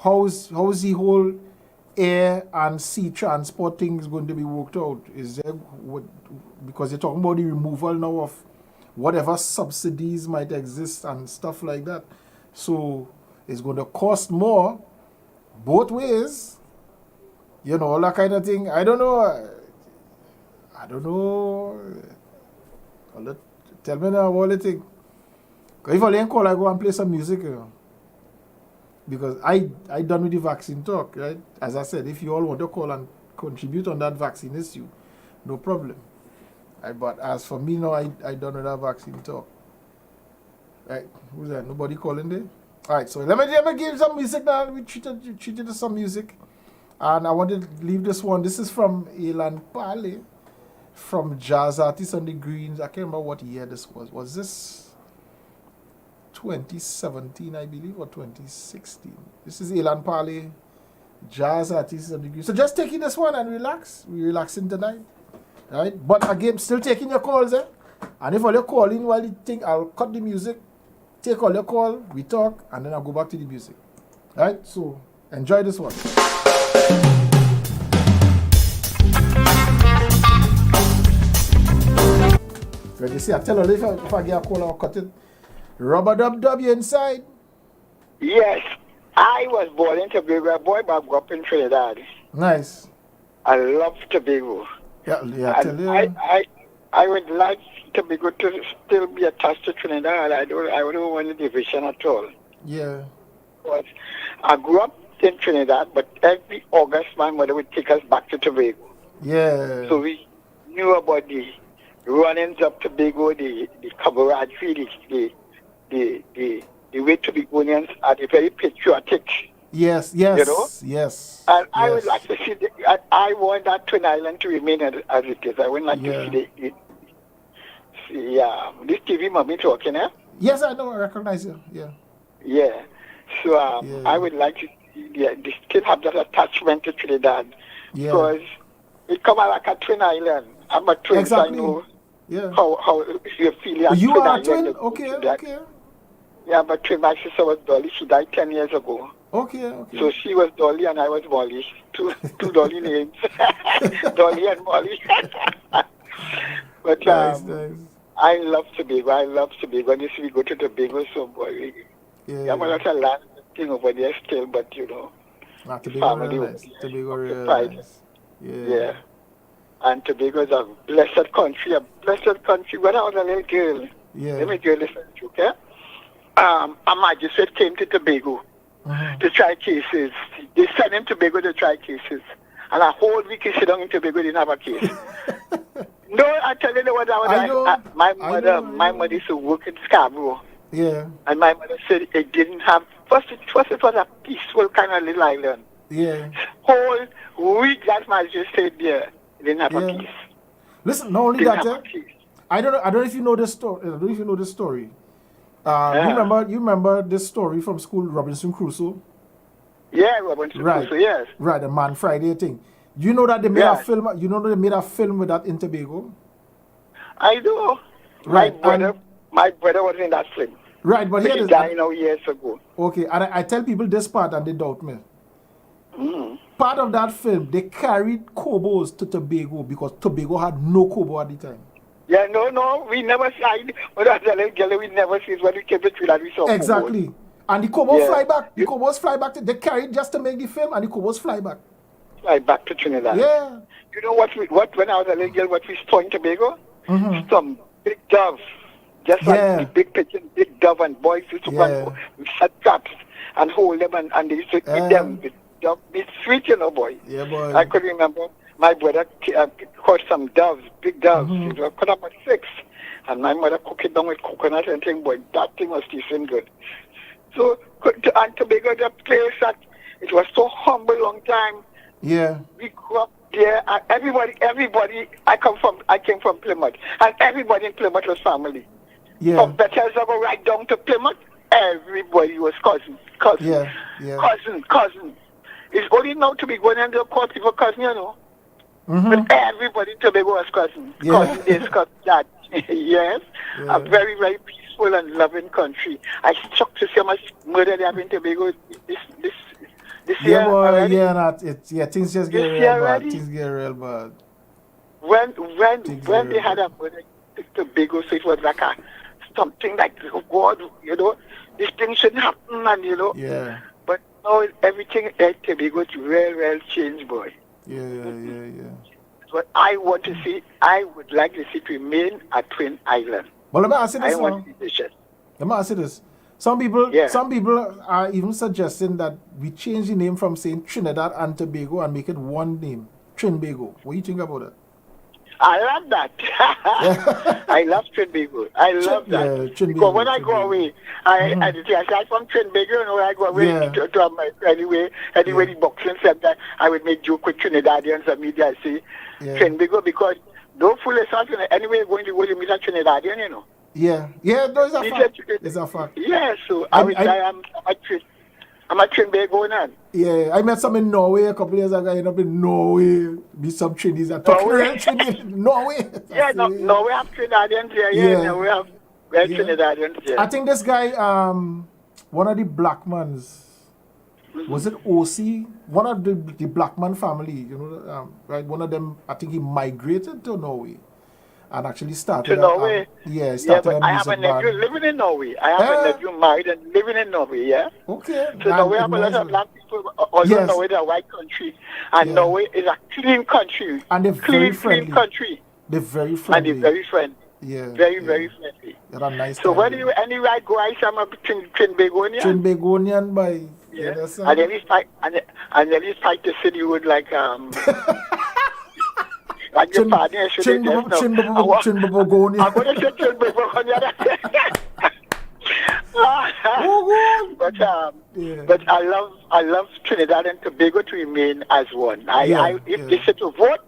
How's the whole air and sea transport thing is going to be worked out? Is there because you're talking about the removal now of whatever subsidies might exist and stuff like that. So it's going to cost more both ways. All that kind of thing. I don't know. Tell me now what you think. If I call, I go and play some music. Because I done with the vaccine talk, right? As I said, if you all want to call and contribute on that vaccine issue, no problem. But as for me now, I done with that vaccine talk. Right? Who's that? Nobody calling there? All right, so let me give some music now. We treated to some music. And I want to leave this one. This is from Elan Pale, from Jazz Artists on the Greens. I can't remember what year this was. Was this 2017, I believe, or 2016? This is Elan Pale, Jazz Artists on the Greens. So just taking this one and relax. We're relaxing tonight. Right? But again, still taking your calls, eh? And if all you're calling while you think, I'll cut the music, take all your call, we talk, and then I'll go back to the music. Right? So enjoy this one. Like you see, I tell her if I get a call, I'll cut it. Rubber Dub, you inside? Yes. I was born in Tobago, boy, but I grew up in Trinidad. Nice. I love Tobago. Yeah, tell you. I would like Tobago to still be attached to Trinidad. I don't want a division at all. Yeah. But I grew up in Trinidad, but every August my mother would take us back to Tobago. Yeah. So we knew about the runnings up Tobago, the camaraderie, the way Tobagonians are very patriotic. Yes. Yes. And I would like to see, I want that Twin Island to remain as it is. I would like to see this TV mommy talking, eh? Yes, I know, I recognize you, yeah. Yeah. So I would like to see, they still have that attachment to Trinidad. Yeah. Because it come out like a Twin Island. I'm a twin, exactly. So I know yeah. how you feel. You twin are a twin? Island. Okay. Yeah, but twin, my sister was Dolly. She died 10 years ago. Okay. So she was Dolly and I was Molly. Two Dolly names. Dolly and Molly. But nice. I love Tobago. And if we go to Tobago, so boy, we have a lot of land thing over there still, but Tobago family real nice. Tobago real nice. Yeah. And Tobago is a blessed country. When I was a little girl, let me just listen to you, okay? A magistrate came to Tobago to try cases. They sent him to Tobago to try cases. And a whole week he sit down in Tobago, didn't have a case. No, I tell you what my mother used to work in Scarborough. Yeah. And my mother said it didn't have, first it was a peaceful kind of little island. Yeah. Whole week that magistrate stayed there, didn't have a case. Listen, not only that, I don't know if you know this story. You remember this story from school, Robinson Crusoe? Yeah, Robinson Crusoe, yes. Right, the Man Friday thing. You know that they made a film. You know that they made a film with that in Tobago. I do. Right. My brother was in that film. Right, but he died now years ago. Okay, and I tell people this part and they doubt me. Mm. Part of that film, they carried Cobos to Tobago because Tobago had no Cobo at the time. Yeah, no, we never signed. We never see when we came to Trinidad, we saw exactly. Cobos. And the Cobos fly back. The Cobos fly back. They carried just to make the film, and the Cobos fly back. Fly back to Trinidad. Yeah. You know what when I was a little girl, what we saw in Tobago? Mm-hmm. Some big doves. Just like the big pigeon, big dove, and boys used to go and set traps and hold them, and they used to eat them. It's sweet, you know, boy. Yeah, boy. I could remember my brother caught some doves, big doves. Mm-hmm. It cut up at 6. And my mother cooked it down with coconut and thing, boy. That thing was tasting good. So, and Tobago, the place that it was so humble long time. Yeah. We grew up there, and everybody, I came from Plymouth, and everybody in Plymouth was family. Yeah. From Bethesda go right down to Plymouth, everybody was cousin. Yeah. Cousin. It's only now to be going and call people cousin, you know. Mm-hmm. But everybody in Tobago was cousin. Yeah. Cousin this, cousin that. Yes. Yeah. A very, very peaceful and loving country. I shocked to see how much murder they have in Tobago this year. Yeah, boy, already. Things just get This real year bad. already? Things get real bad. When they had a murder in Tobago, so it was like something like, oh God, you know, this thing shouldn't happen, and you know. Yeah. But now everything at Tobago is real changed, boy. Yeah. What I want to see, I would like to see it remain a twin island. But let me ask you this. Let me ask you this. Some people are even suggesting that we change the name from saying Trinidad and Tobago and make it one name, Trinbago. What do you think about it? I love that. I love Trinbago. I love that. Yeah, Trinbago, because when I go away, aside from Trinbago, you know, I go away to anyway the boxing center, I would make joke with Trinidadians and media. I say Trinbago because don't fool yourself. Anyway, going to go to meet a Trinidadian, you know. Yeah, no, it's a fact. It's a fact. Yeah, so I'm a Trinbago now. Yeah, I met some in Norway a couple years ago. I ended up in Norway. Meet some Chinese and talking real Chinese. Norway. Yeah, Norway have Trinidadians here. Yeah, Norway have Trinidadians here. I think this guy, one of the Blackmans, was it OC? One of the Blackman family, you know, right? One of them, I think he migrated to Norway. And actually started to Norway. Started but I have a nephew living in Norway. I have a nephew married and living in Norway, yeah? Okay. So Norway have a lot of black people, although Norway is a white country. And Norway is a clean country. And they're very friendly. Clean country. They're very friendly. And they're very friendly. Yeah. Very friendly. They're a nice so when you any right go, I am a Trinbagonian. Trinbagonian by... Yeah. And then he fight to city with like... Like your partner, I should have just know. Chinbabogonian. I'm going to say Chinbabogonian. But I love Trinidad and Tobago to remain as one. If they say to vote,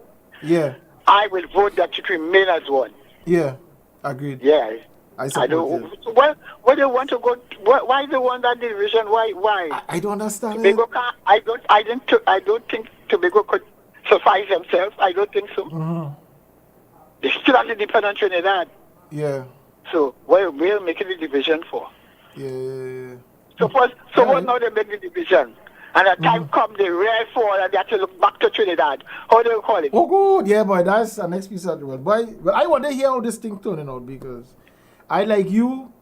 I will vote that it remain as one. Yeah, agreed. Yeah. I suppose. Why they want to go? Why they want that division? Why? I don't understand. Tobago can't. I don't think Tobago could suffice themselves. I don't think so. Mm-hmm. They still have to depend on Trinidad. Yeah. So we're making the division for. Yeah. So what now they make the division? And the time come the rare fall and they have to look back to Trinidad. How do you call it? Oh good, yeah, boy, that's the next piece of the world. But I want to hear how this thing turning out because I like you.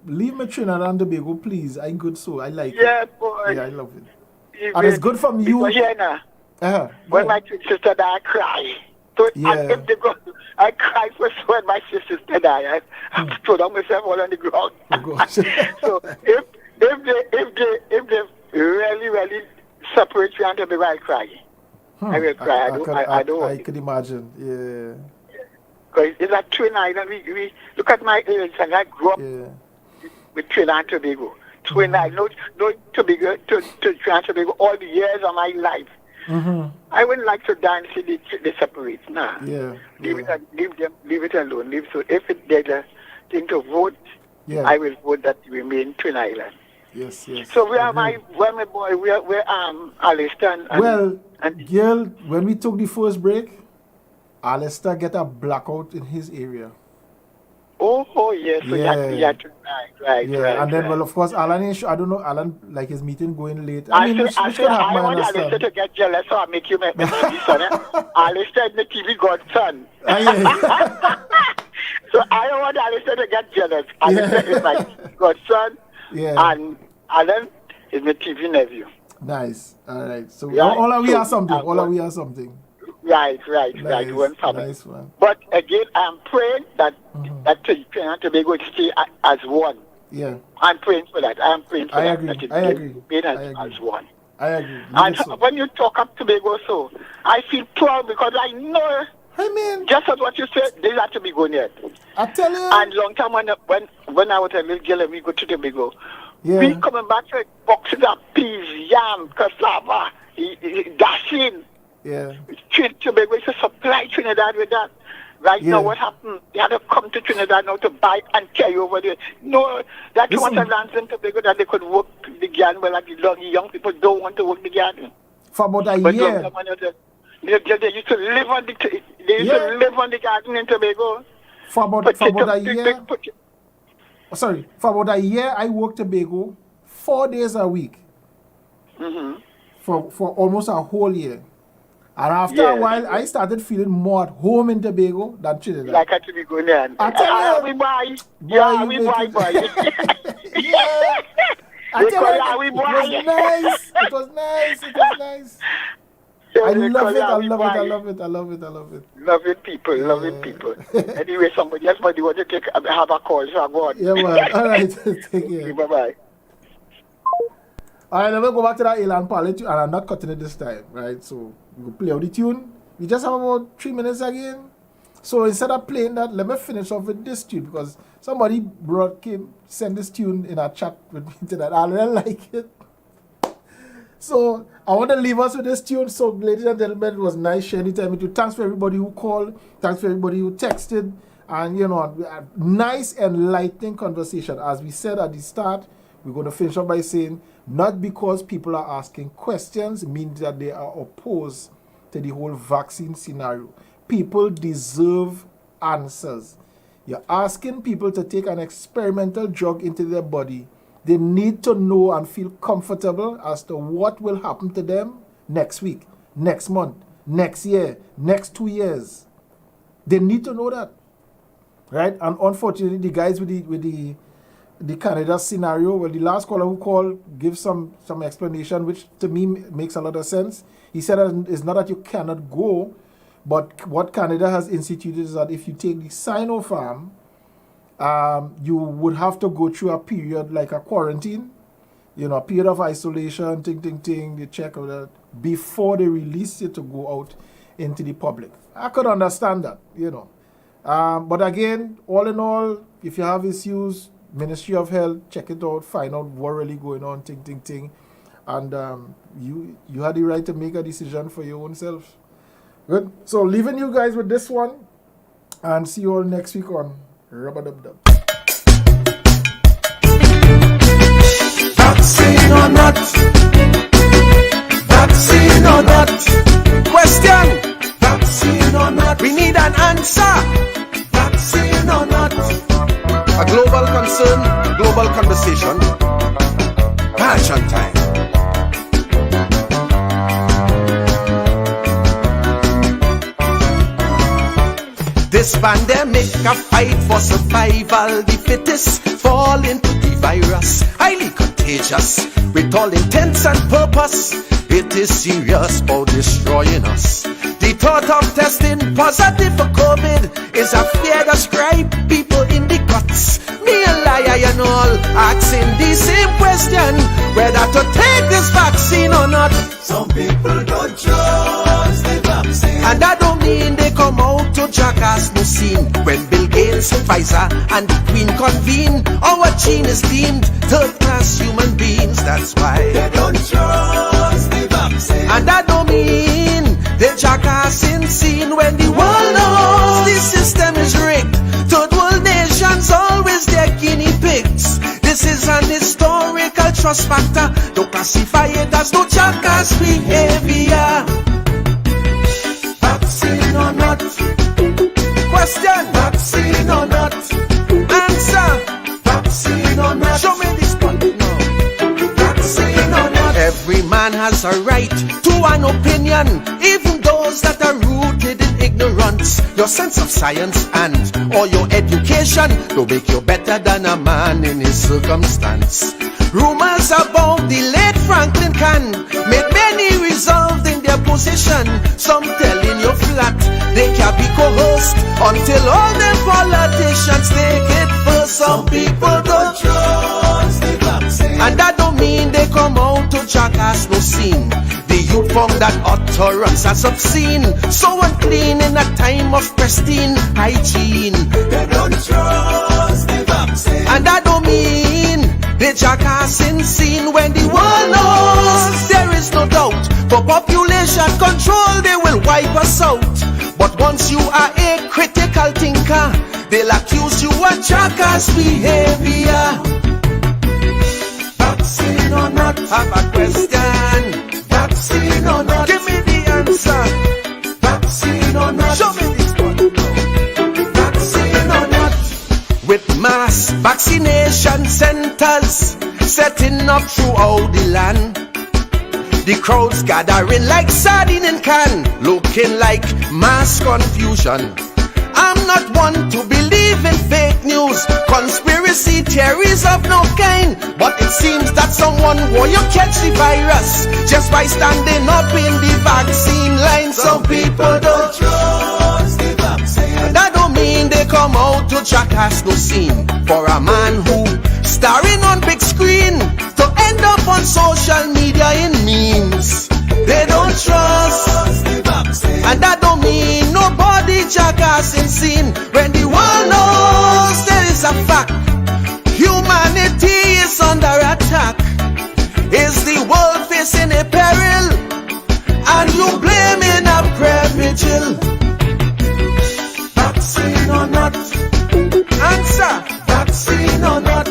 Leave me Trinidad and Tobago, please. I'm good so. I like it. Yeah, boy. Yeah, I love it. And it's good from you. When my twin sister died, I cry. So if they go, I cry first when my sister died. I throw down myself all on the ground. So if they really separate me and Tobago, I cry. I will cry. I could imagine. Yeah. Because it's a twin island. We look at my age, and I grew up with Trinidad and Tobago. Twin island, no Tobago to Trinidad and Tobago all the years of my life. Mm-hmm. I wouldn't like to die and see they separate. Nah. Yeah. Leave it alone. So if there's a thing to vote, I will vote that remain Twin Island. Yes. So where am I? Where my boy? Where Alistair? Girl, when we took the first break, Alistair get a blackout in his area. Oh yes. So right. And then, well, of course, Alan is. I don't know. Alan like his meeting going late. I which can happen. I want Alistair to get jealous, so I make you my TV son. Alistair is the TV godson. So I don't want Alistair to get jealous. Alistair is my godson, and Alan is my TV nephew. Nice. All right. So all of we are something. Right. One family. Nice one. But again, I'm praying that Trinidad and Tobago would stay as one. Yeah. I'm praying for that. I agree. As one. I agree. And when you talk up Tobago, so I feel proud because I know. I mean, just as what you said, they have to be going yet. I tell you. And long time when I was a little girl and we go to Tobago, we coming back to boxes of peas, yam, cassava, dashing. Yeah. Tobago is to supply Trinidad with that. Right now, what happened? They had to come to Trinidad now to buy and carry over there. No, that too much lands in Tobago that they could work the garden. Well, like the young people don't want to work the garden. For about a year. They used to live on the garden in Tobago. For about a year. For about a year, I worked Tobago 4 days a week. For almost a whole year. And after a while, I started feeling more at home in Tobago than Trinidad. Like I to be going there. I tell you, we buy. Yeah, we buy. I tell you, it was nice. I love it. Loving people. Anyway, somebody else might want to have a call, so I'm going. Yeah, man. All right. Take care. Bye-bye. All right, let me go back to that Elan Palette, and I'm not cutting it this time, right? So we will play out the tune. We just have about 3 minutes again. So instead of playing that, let me finish off with this tune because somebody sent this tune in a chat with me today. I really like it. So I want to leave us with this tune. So ladies and gentlemen, it was nice sharing the time with you. Thanks for everybody who called. Thanks for everybody who texted. And, nice enlightening conversation. As we said at the start, we're going to finish up by saying, not because people are asking questions means that they are opposed to the whole vaccine scenario. People deserve answers. You're asking people to take an experimental drug into their body. They need to know and feel comfortable as to what will happen to them next week, next month, next year, next 2 years. They need to know that, right? And unfortunately, the guys with the Canada scenario, well, the last caller who called gives some explanation, which to me makes a lot of sense. He said that it's not that you cannot go, but what Canada has instituted is that if you take the Sinopharm, you would have to go through a period like a quarantine, a period of isolation, they check out that before they release it to go out into the public. I could understand that, But again, all in all, if you have issues, Ministry of Health, check it out, find out what really going on, And you had the right to make a decision for your own self. Good. So leaving you guys with this one, and see you all next week on Rub-a-Dub-Dub. Vaccine or not? Vaccine or not? Question. Vaccine or not? We need an answer. Vaccine or not? A global concern, global conversation. Passion time. This pandemic, a fight for survival. The fittest fall into the virus. Highly contagious, with all intents and purpose. It is serious for destroying us. The thought of testing positive for COVID is a fear that scribe people in the guts. Me a liar and all, asking the same question, whether to take this vaccine or not. Some people don't trust the vaccine, and I don't mean they come out to jackass no scene. When Bill Gates, Pfizer, and the Queen convene, our gene is deemed third-class human beings. That's why they don't trust the vaccine, and I don't mean they jackassing scene when the world knows the system is rigged. Third world nations always their guinea pigs. This is an historical dangerous factor. Don't classify it as no jackass behavior. Vaccine or not? Question. Vaccine or not? Answer. Vaccine or not? Show me this one now. Vaccine or not? Every man has a right to an opinion, even those that are rooted in ignorance. Your sense of science and or your education don't make you better than a man in his circumstance. Rumors about the late Franklin can make many resolved in their position. Some telling you flat they can't be coerced until all the politicians take it first. Some people don't trust the vaccine, and that don't mean they come out to jackass no scene. The youth found that utterance as obscene, so unclean in a time of pristine hygiene. They don't trust the vaccine, and that don't mean they jackassing scene. When the world knows there is no doubt, for population control they will wipe us out. But once you are a critical thinker, they'll accuse you of jackass behavior. Vaccine or not? Have a question. Vaccine or not? Give me the answer. Vaccine or not? Show me this one now. Vaccine or not? With mass vaccination centers setting up throughout the land, the crowds gathering like sardine in can, looking like mass confusion. I'm not one to believe in fake news, conspiracy theories of no kind, but it seems that someone want you catch the virus just by standing up in the vaccine line. Some people don't trust the vaccine, and that don't mean they come out to jackass no scene. For a man who starring on big screen to end up on social media in memes, they don't trust the vaccine, and that don't mean nobody jackassing scene. When the world knows there is a fact, humanity is under attack. Is the world facing a peril, and you blaming a prayer vigil? Vaccine or not? Answer. Vaccine or not?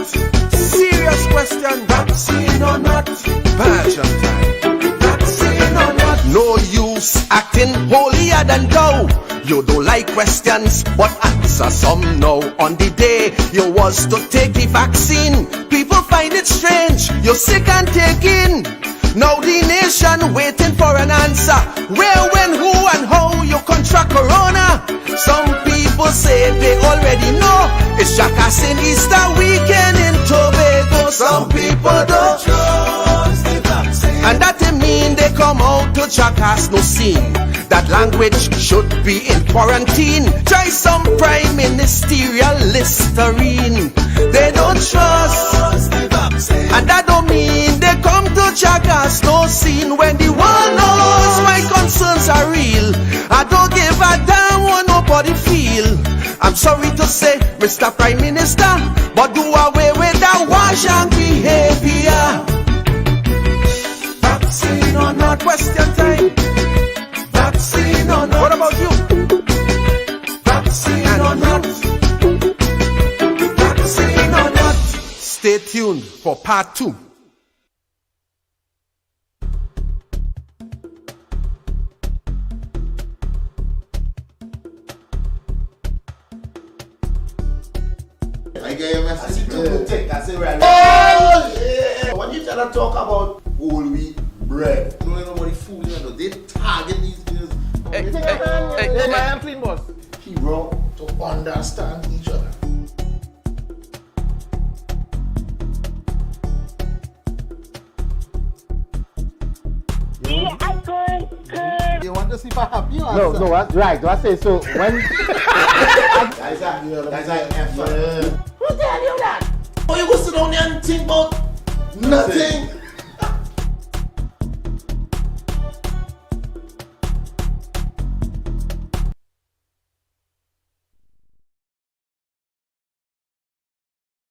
Serious question. Vaccine or not? Passion time. Vaccine or not? No use acting holier than thou. You don't like questions, but answer some now. On the day you was to take the vaccine, people find it strange you're sick and taking. Now the nation waiting for an answer. Where, when, who, and how you contract corona? Some people say they already know. It's jackassing Easter weekend in Tobago. Some people don't trust the vaccine, and that mean they come out to jackass no scene. That language should be in quarantine. Try some prime ministerial Listerine. They don't trust the vaccine, and that don't mean they come to jackass no scene. When the world knows my concerns are real, I don't give a damn what nobody feel. I'm sorry to say, Mr. Prime Minister, but do away with that wash and behavior. Vaccine or not? Question time. Vaccine or not? What about you? Vaccine or not? Vaccine or not? Stay tuned for part 2. I get your message. I see two good things. I say right. Oh yeah! When you try to talk about whole wheat bread, don't let nobody fool you. They target these things. Hey, man, clean boss. He brought to understand each other. You want to see if I have you? No, that's right. Do I say so? When guys, who tell you that? Oh, you go sit down there and think about nothing.